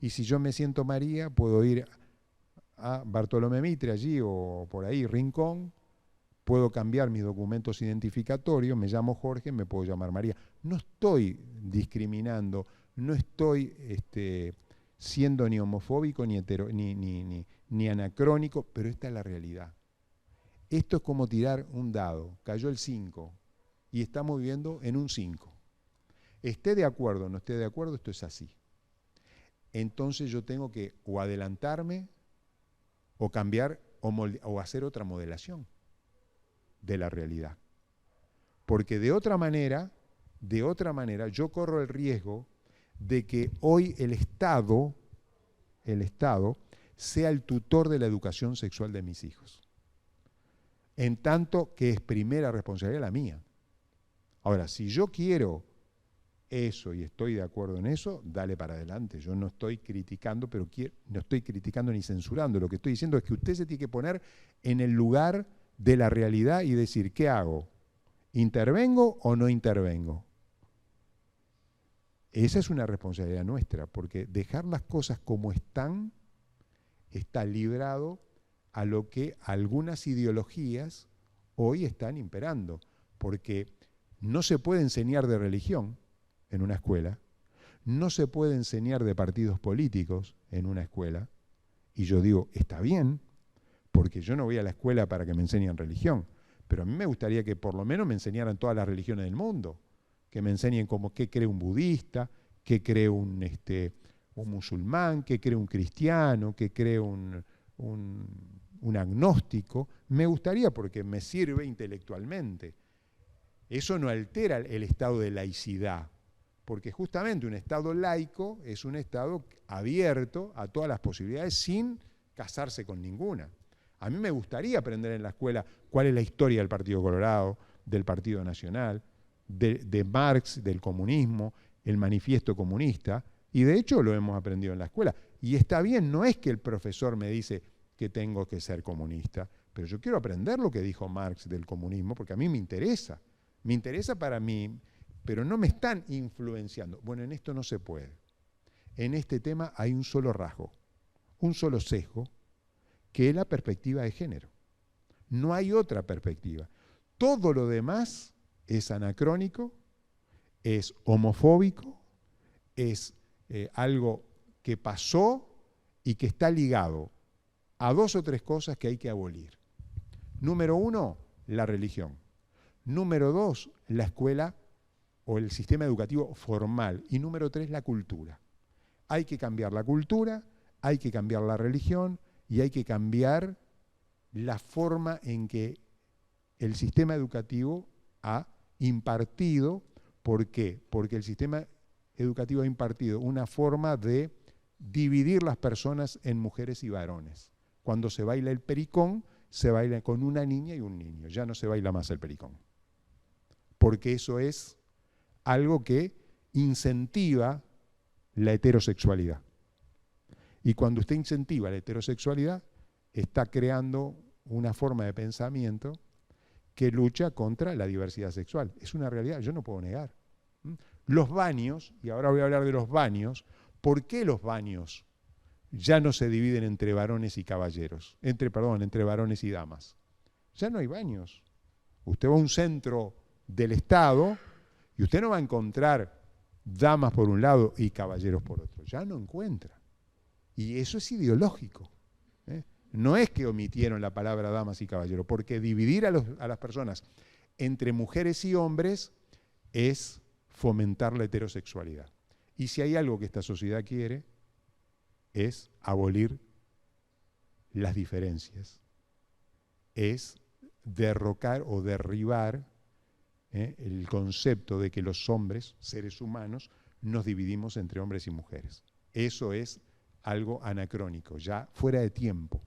Y si yo me siento María, puedo ir a Bartolomé Mitre allí o por ahí, Rincón, puedo cambiar mis documentos identificatorios, me llamo Jorge, me puedo llamar María. No estoy discriminando, no estoy siendo ni homofóbico ni anacrónico, pero esta es la realidad. Esto es como tirar un dado, cayó el 5 y estamos viviendo en un 5. Esté de acuerdo o no esté de acuerdo, esto es así. Entonces yo tengo que o adelantarme o cambiar o hacer otra modelación de la realidad. Porque de otra manera yo corro el riesgo de que hoy el Estado sea el tutor de la educación sexual de mis hijos. En tanto que es primera responsabilidad la mía. Ahora, si yo quiero eso y estoy de acuerdo en eso, dale para adelante. Yo no estoy criticando, no estoy criticando ni censurando. Lo que estoy diciendo es que usted se tiene que poner en el lugar de la realidad y decir, ¿qué hago? ¿Intervengo o no intervengo? Esa es una responsabilidad nuestra, porque dejar las cosas como están está librado a lo que algunas ideologías hoy están imperando, porque no se puede enseñar de religión en una escuela, no se puede enseñar de partidos políticos en una escuela, y yo digo, está bien, porque yo no voy a la escuela para que me enseñen religión, pero a mí me gustaría que por lo menos me enseñaran todas las religiones del mundo, que me enseñen como qué cree un budista, qué cree un musulmán, qué cree un cristiano, qué cree un agnóstico. Me gustaría porque me sirve intelectualmente. Eso no altera el estado de laicidad, porque justamente un estado laico es un estado abierto a todas las posibilidades sin casarse con ninguna. A mí me gustaría aprender en la escuela cuál es la historia del Partido Colorado, del Partido Nacional, de Marx, del comunismo, el manifiesto comunista, y de hecho lo hemos aprendido en la escuela. Y está bien, no es que el profesor me dice que tengo que ser comunista, pero yo quiero aprender lo que dijo Marx del comunismo, porque a mí me interesa para mí, pero no me están influenciando. Bueno, en esto no se puede. En este tema hay un solo rasgo, un solo sesgo, que es la perspectiva de género. No hay otra perspectiva. Todo lo demás es anacrónico, es homofóbico, es algo que pasó y que está ligado a 2 o 3 cosas que hay que abolir. Número 1, la religión. Número 2, la escuela o el sistema educativo formal. Y número 3, la cultura. Hay que cambiar la cultura, hay que cambiar la religión y hay que cambiar la forma en que el sistema educativo ha impartido. ¿Por qué? Porque el sistema educativo ha impartido una forma de dividir las personas en mujeres y varones. Cuando se baila el pericón, se baila con una niña y un niño. Ya no se baila más el pericón. Porque eso es algo que incentiva la heterosexualidad. Y cuando usted incentiva la heterosexualidad, está creando una forma de pensamiento que lucha contra la diversidad sexual. Es una realidad, yo no puedo negar. Los baños, y ahora voy a hablar de los baños, ¿por qué los baños ya no se dividen entre varones y caballeros? Entre varones y damas. Ya no hay baños. Usted va a un centro del Estado y usted no va a encontrar damas por un lado y caballeros por otro. Ya no encuentra. Y eso es ideológico. No es que omitieron la palabra damas y caballeros, porque dividir a las personas entre mujeres y hombres es fomentar la heterosexualidad. Y si hay algo que esta sociedad quiere, es abolir las diferencias, es derrocar o derribar el concepto de que los hombres, seres humanos, nos dividimos entre hombres y mujeres. Eso es algo anacrónico, ya fuera de tiempo.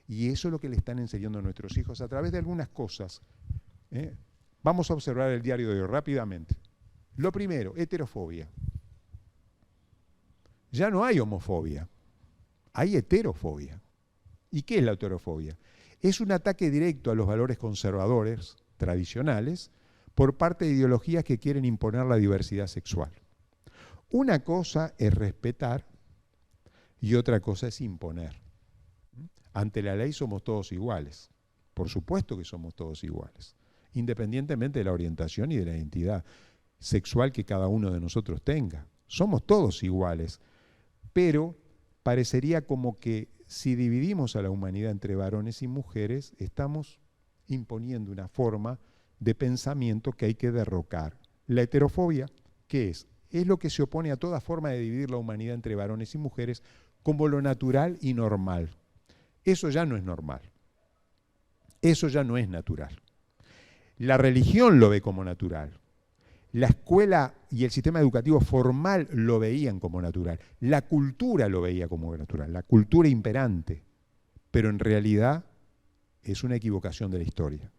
Y eso es lo que le están enseñando a nuestros hijos a través de algunas cosas. Vamos a observar el diario de hoy rápidamente. Lo primero, heterofobia. Ya no hay homofobia, hay heterofobia. ¿Y qué es la heterofobia? Es un ataque directo a los valores conservadores, tradicionales, por parte de ideologías que quieren imponer la diversidad sexual. Una cosa es respetar y otra cosa es imponer. Ante la ley somos todos iguales. Por supuesto que somos todos iguales, independientemente de la orientación y de la identidad sexual que cada uno de nosotros tenga. Somos todos iguales, pero parecería como que si dividimos a la humanidad entre varones y mujeres, estamos imponiendo una forma de pensamiento que hay que derrocar. La heterofobia, ¿qué es? Es lo que se opone a toda forma de dividir la humanidad entre varones y mujeres como lo natural y normal. Eso ya no es normal. Eso ya no es natural. La religión lo ve como natural. La escuela y el sistema educativo formal lo veían como natural. La cultura lo veía como natural, la cultura imperante. Pero en realidad es una equivocación de la historia,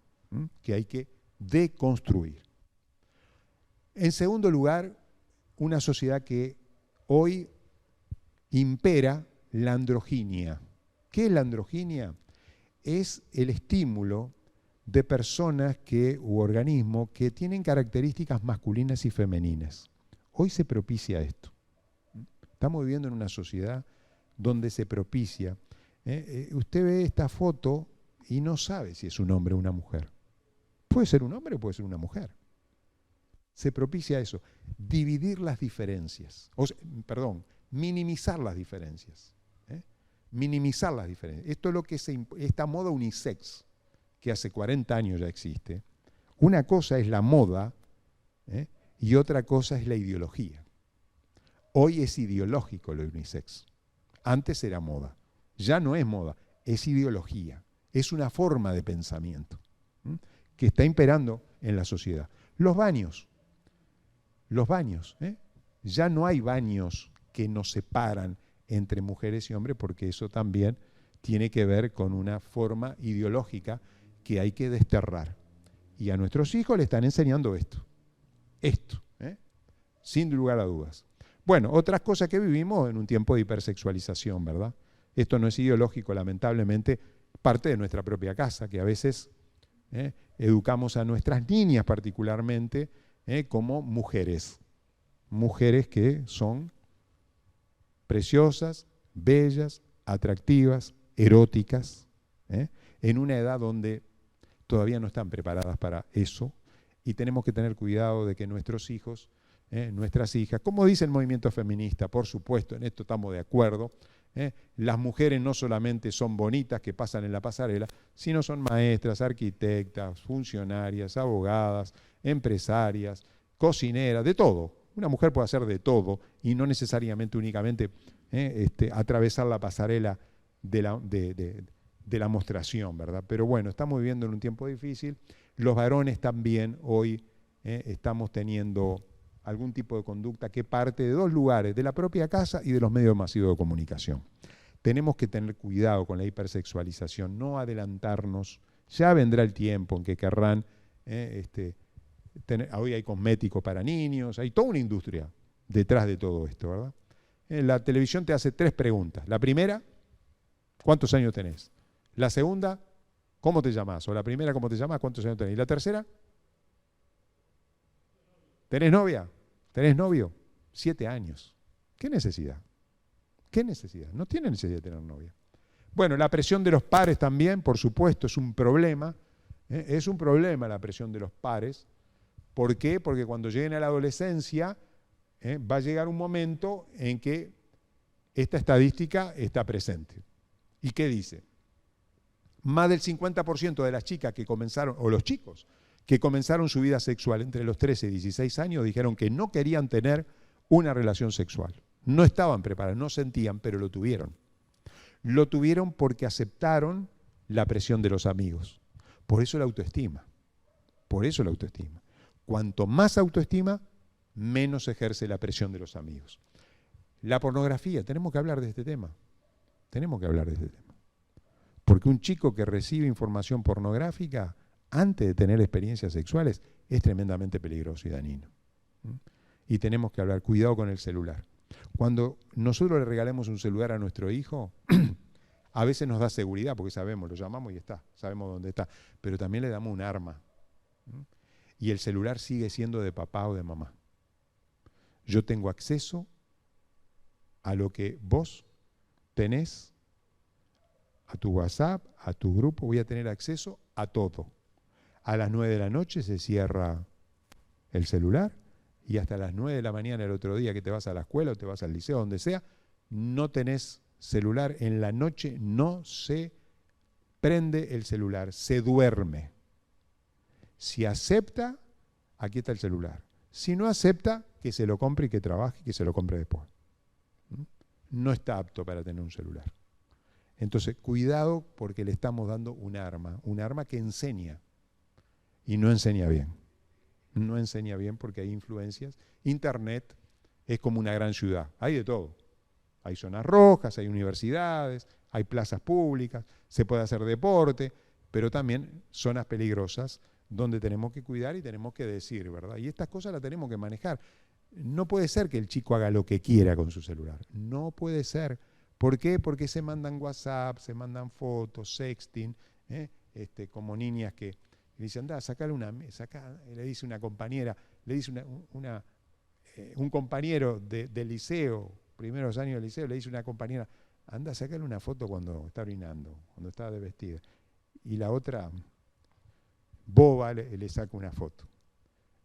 que hay que deconstruir. En segundo lugar, una sociedad que hoy impera la androginia. ¿Qué es la androginia? Es el estímulo de personas u organismos que tienen características masculinas y femeninas. Hoy se propicia esto. Estamos viviendo en una sociedad donde se propicia. Usted ve esta foto y no sabe si es un hombre o una mujer. Puede ser un hombre o puede ser una mujer. Se propicia eso, dividir las diferencias, minimizar las diferencias. Minimizar las diferencias. Esto es lo que esta moda unisex, que hace 40 años ya existe. Una cosa es la moda y otra cosa es la ideología. Hoy es ideológico lo unisex. Antes era moda. Ya no es moda, es ideología. Es una forma de pensamiento que está imperando en la sociedad. Los baños. Los baños. Ya no hay baños que nos separan entre mujeres y hombres, porque eso también tiene que ver con una forma ideológica que hay que desterrar. Y a nuestros hijos le están enseñando esto, sin lugar a dudas. Bueno, otras cosas que vivimos en un tiempo de hipersexualización, ¿verdad? Esto no es ideológico, lamentablemente, parte de nuestra propia casa, que a veces educamos a nuestras niñas particularmente como mujeres. Mujeres que son preciosas, bellas, atractivas, eróticas, en una edad donde todavía no están preparadas para eso, y tenemos que tener cuidado de que nuestros hijos, nuestras hijas, como dice el movimiento feminista, por supuesto, en esto estamos de acuerdo, las mujeres no solamente son bonitas que pasan en la pasarela, sino son maestras, arquitectas, funcionarias, abogadas, empresarias, cocineras, de todo. Una mujer puede hacer de todo y no necesariamente únicamente atravesar la pasarela de la mostración, ¿verdad? Pero bueno, estamos viviendo en un tiempo difícil. Los varones también hoy estamos teniendo algún tipo de conducta que parte de dos lugares, de la propia casa y de los medios masivos de comunicación. Tenemos que tener cuidado con la hipersexualización, no adelantarnos. Ya vendrá el tiempo en que querrán hoy hay cosméticos para niños, hay toda una industria detrás de todo esto, ¿verdad? La televisión te hace 3 preguntas. La primera, ¿cuántos años tenés? La segunda, ¿cómo te llamás? O la primera, ¿cómo te llamás? ¿Cuántos años tenés? Y la tercera, ¿tenés novia? ¿Tenés novio? 7 años. ¿Qué necesidad? ¿Qué necesidad? No tiene necesidad de tener novia. Bueno, la presión de los pares también, por supuesto, es un problema. Es un problema la presión de los pares. ¿Por qué? Porque cuando lleguen a la adolescencia va a llegar un momento en que esta estadística está presente. ¿Y qué dice? Más del 50% de las chicas que comenzaron, o los chicos, que comenzaron su vida sexual entre los 13 y 16 años, dijeron que no querían tener una relación sexual. No estaban preparados, no sentían, pero lo tuvieron. Lo tuvieron porque aceptaron la presión de los amigos. Por eso la autoestima. Por eso la autoestima. Cuanto más autoestima, menos ejerce la presión de los amigos. La pornografía, tenemos que hablar de este tema. Tenemos que hablar de este tema. Porque un chico que recibe información pornográfica antes de tener experiencias sexuales es tremendamente peligroso y dañino. Y tenemos que hablar, cuidado con el celular. Cuando nosotros le regalemos un celular a nuestro hijo, a veces nos da seguridad porque sabemos, lo llamamos y está, sabemos dónde está, pero también le damos un arma. Y el celular sigue siendo de papá o de mamá. Yo tengo acceso a lo que vos tenés, a tu WhatsApp, a tu grupo, voy a tener acceso a todo. A las 9 de la noche se cierra el celular y hasta las 9 de la mañana el otro día que te vas a la escuela o te vas al liceo, donde sea, no tenés celular. En la noche no se prende el celular, se duerme. Si acepta, aquí está el celular. Si no acepta, que se lo compre y que trabaje y que se lo compre después. No está apto para tener un celular. Entonces, cuidado porque le estamos dando un arma que enseña y no enseña bien. No enseña bien porque hay influencias. Internet es como una gran ciudad, hay de todo. Hay zonas rojas, hay universidades, hay plazas públicas, se puede hacer deporte, pero también zonas peligrosas donde tenemos que cuidar y tenemos que decir, ¿verdad? Y estas cosas las tenemos que manejar. No puede ser que el chico haga lo que quiera con su celular. No puede ser. ¿Por qué? Porque se mandan WhatsApp, se mandan fotos, sexting, como niñas que le dicen, anda, sacale le dice una compañera, le dice un compañero del liceo, primeros años del liceo, le dice una compañera, anda, sacale una foto cuando está orinando, cuando está de vestida. Y la otra boba le saca una foto.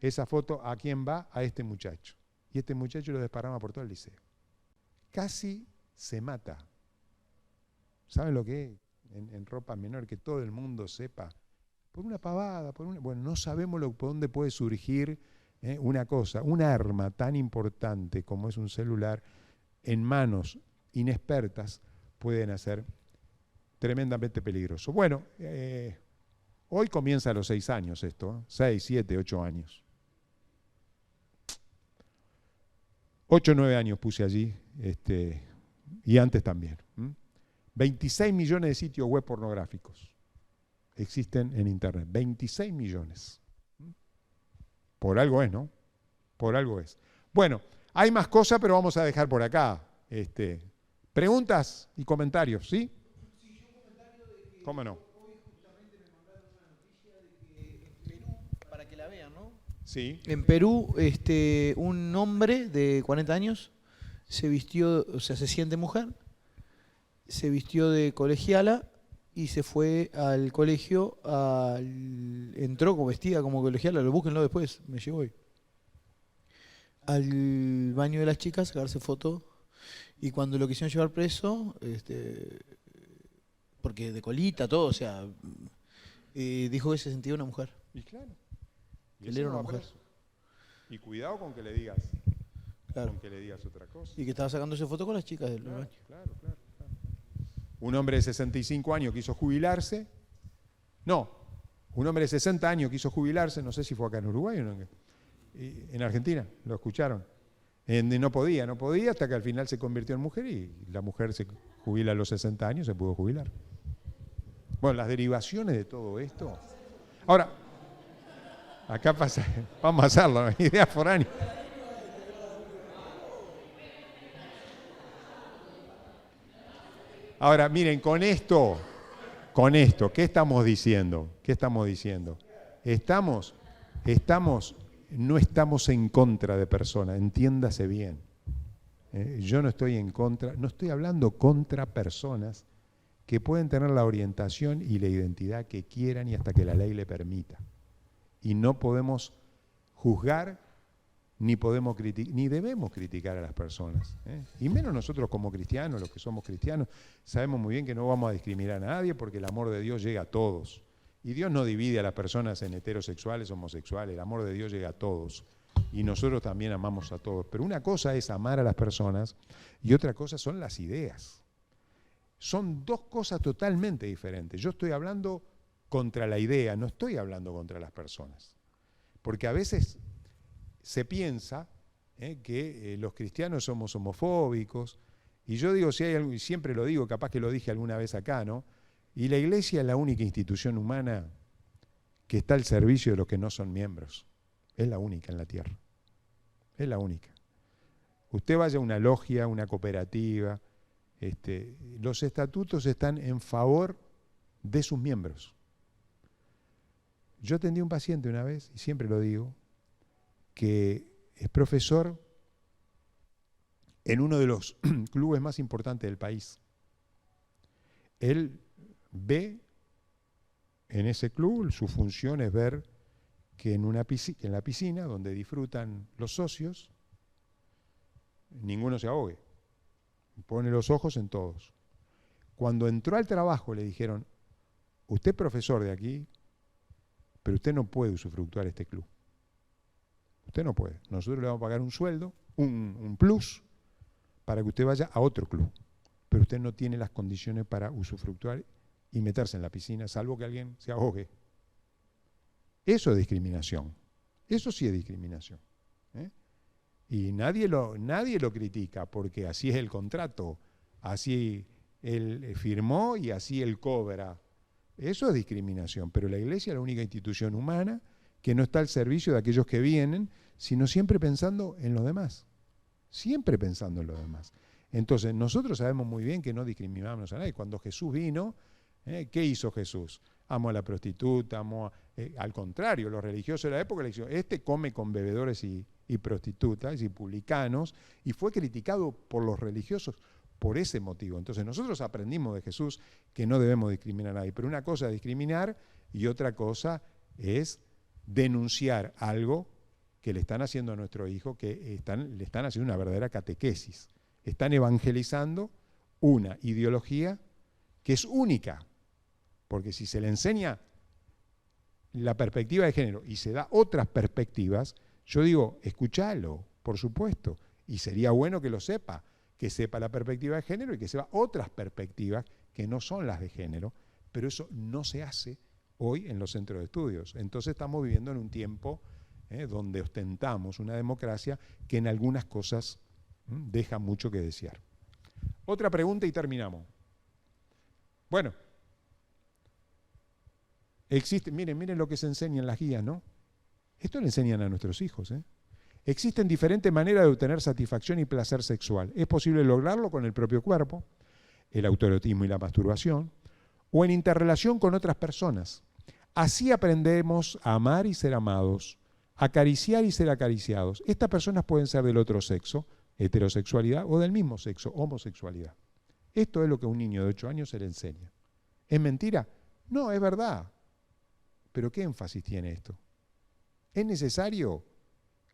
Esa foto, ¿a quién va? A este muchacho. Y este muchacho lo desparrama por todo el liceo. Casi se mata. ¿Saben lo que es? En ropa menor, que todo el mundo sepa. Por una pavada, bueno, no sabemos por dónde puede surgir una cosa, un arma tan importante como es un celular, en manos inexpertas, pueden hacer tremendamente peligroso. Bueno, hoy comienza a los 6 años esto, 6, 7, 8 años. 8 o 9 años puse allí, y antes también. 26 millones de sitios web pornográficos existen en Internet. 26 millones. Por algo es, ¿no? Por algo es. Bueno, hay más cosas, pero vamos a dejar por acá. Preguntas y comentarios, ¿sí? Sí, yo comentario de que ¿Cómo no? hoy justamente me mandaron una noticia de que en Perú, para que la vean, ¿no? Sí. En Perú, un hombre de 40 años se vistió, o sea, se siente mujer, se vistió de colegiala y se fue al colegio, entró como vestida como colegiala, búsquenlo después, me llegó hoy. Al baño de las chicas, sacarse foto, y cuando lo quisieron llevar preso, porque de colita, todo, o sea, dijo que se sentía una mujer. Y claro. Y Él era no una va mujer. preso. Y cuidado con que le digas, Claro. con que le digas otra cosa. Y que estaba sacándose foto con las chicas del Claro, baño. claro, claro. Un hombre de 65 años quiso jubilarse. No, un hombre de 60 años quiso jubilarse, no sé si fue acá en Uruguay o en Argentina, lo escucharon. No podía, hasta que al final se convirtió en mujer y la mujer se jubila a los 60 años, se pudo jubilar. Bueno, las derivaciones de todo esto. Ahora, acá pasa, vamos a hacerlo, idea foránea. Ahora, miren, con esto, ¿qué estamos diciendo? ¿Qué estamos diciendo? No estamos en contra de personas, entiéndase bien. Yo no estoy en contra, no estoy hablando contra personas que pueden tener la orientación y la identidad que quieran y hasta que la ley le permita. Y no podemos juzgar ni debemos criticar a las personas. Y menos nosotros como cristianos, los que somos cristianos, sabemos muy bien que no vamos a discriminar a nadie porque el amor de Dios llega a todos. Y Dios no divide a las personas en heterosexuales, homosexuales, el amor de Dios llega a todos. Y nosotros también amamos a todos. Pero una cosa es amar a las personas y otra cosa son las ideas. Son dos cosas totalmente diferentes. Yo estoy hablando contra la idea, no estoy hablando contra las personas. Porque a veces se piensa que los cristianos somos homofóbicos, y yo digo, si hay algo, y siempre lo digo, capaz que lo dije alguna vez acá, ¿no? Y la iglesia es la única institución humana que está al servicio de los que no son miembros. Es la única en la tierra. Es la única. Usted vaya a una logia, una cooperativa, los estatutos están en favor de sus miembros. Yo atendí a un paciente una vez, y siempre lo digo, que es profesor en uno de los clubes más importantes del país. Él ve en ese club, su función es ver que en la piscina, donde disfrutan los socios, ninguno se ahogue. Pone los ojos en todos. Cuando entró al trabajo le dijeron, usted es profesor de aquí, pero usted no puede usufructuar este club. Usted no puede. Nosotros le vamos a pagar un sueldo, un plus, para que usted vaya a otro club. Pero usted no tiene las condiciones para usufructuar y meterse en la piscina, salvo que alguien se ahogue. Eso es discriminación. Eso sí es discriminación. Y nadie lo critica, porque así es el contrato. Así él firmó y así él cobra. Eso es discriminación. Pero la iglesia es la única institución humana que no está al servicio de aquellos que vienen, sino siempre pensando en los demás. Siempre pensando en los demás. Entonces, nosotros sabemos muy bien que no discriminamos a nadie. Cuando Jesús vino, ¿qué hizo Jesús? Amó a la prostituta, al contrario, los religiosos de la época le dijeron, come con bebedores y prostitutas y publicanos, y fue criticado por los religiosos por ese motivo. Entonces, nosotros aprendimos de Jesús que no debemos discriminar a nadie. Pero una cosa es discriminar y otra cosa es denunciar algo que le están haciendo a nuestro hijo, que le están haciendo una verdadera catequesis. Están evangelizando una ideología que es única, porque si se le enseña la perspectiva de género y se da otras perspectivas, yo digo, escúchalo, por supuesto, y sería bueno que lo sepa, que sepa la perspectiva de género y que sepa otras perspectivas que no son las de género, pero eso no se hace hoy en los centros de estudios. Entonces estamos viviendo en un tiempo donde ostentamos una democracia que en algunas cosas Deja mucho que desear. Otra pregunta y terminamos. Bueno, miren lo que se enseña en las guías, ¿no? Esto le enseñan a nuestros hijos, ¿eh? Existen diferentes maneras de obtener satisfacción y placer sexual. Es posible lograrlo con el propio cuerpo, el autoerotismo y la masturbación, o en interrelación con otras personas. Así aprendemos a amar y ser amados, acariciar y ser acariciados. Estas personas pueden ser del otro sexo, heterosexualidad, o del mismo sexo, homosexualidad. Esto es lo que a un niño de 8 años se le enseña. ¿Es mentira? No, es verdad. ¿Pero qué énfasis tiene esto? ¿Es necesario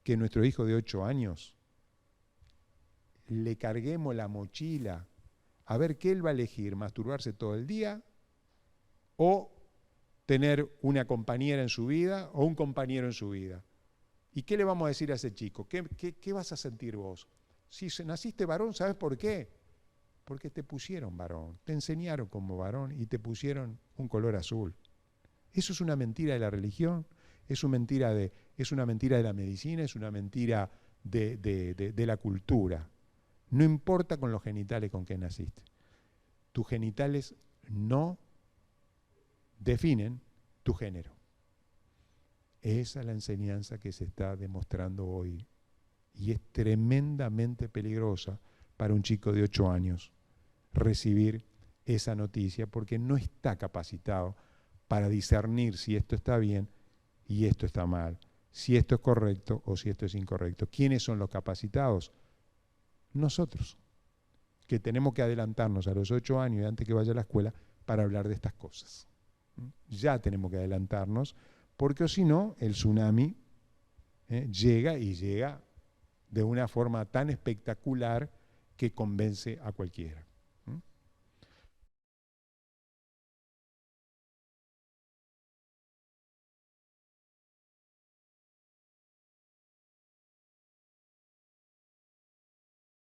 que nuestro hijo de 8 años le carguemos la mochila a ver qué él va a elegir? ¿Masturbarse todo el día o tener una compañera en su vida o un compañero en su vida? ¿Y qué le vamos a decir a ese chico? ¿Qué vas a sentir vos? Si naciste varón, ¿sabes por qué? Porque te pusieron varón, te enseñaron como varón y te pusieron un color azul. Eso es una mentira de la religión, es una mentira de la medicina, es una mentira de la cultura. No importa con los genitales con que naciste. Tus genitales no definen tu género. Esa es la enseñanza que se está demostrando hoy y es tremendamente peligrosa para un chico de 8 años recibir esa noticia porque no está capacitado para discernir si esto está bien y esto está mal, si esto es correcto o si esto es incorrecto. ¿Quiénes son los capacitados? Nosotros, que tenemos que adelantarnos a los 8 años y antes que vaya a la escuela para hablar de estas cosas. Ya tenemos que adelantarnos, porque si no, el tsunami llega y llega de una forma tan espectacular que convence a cualquiera.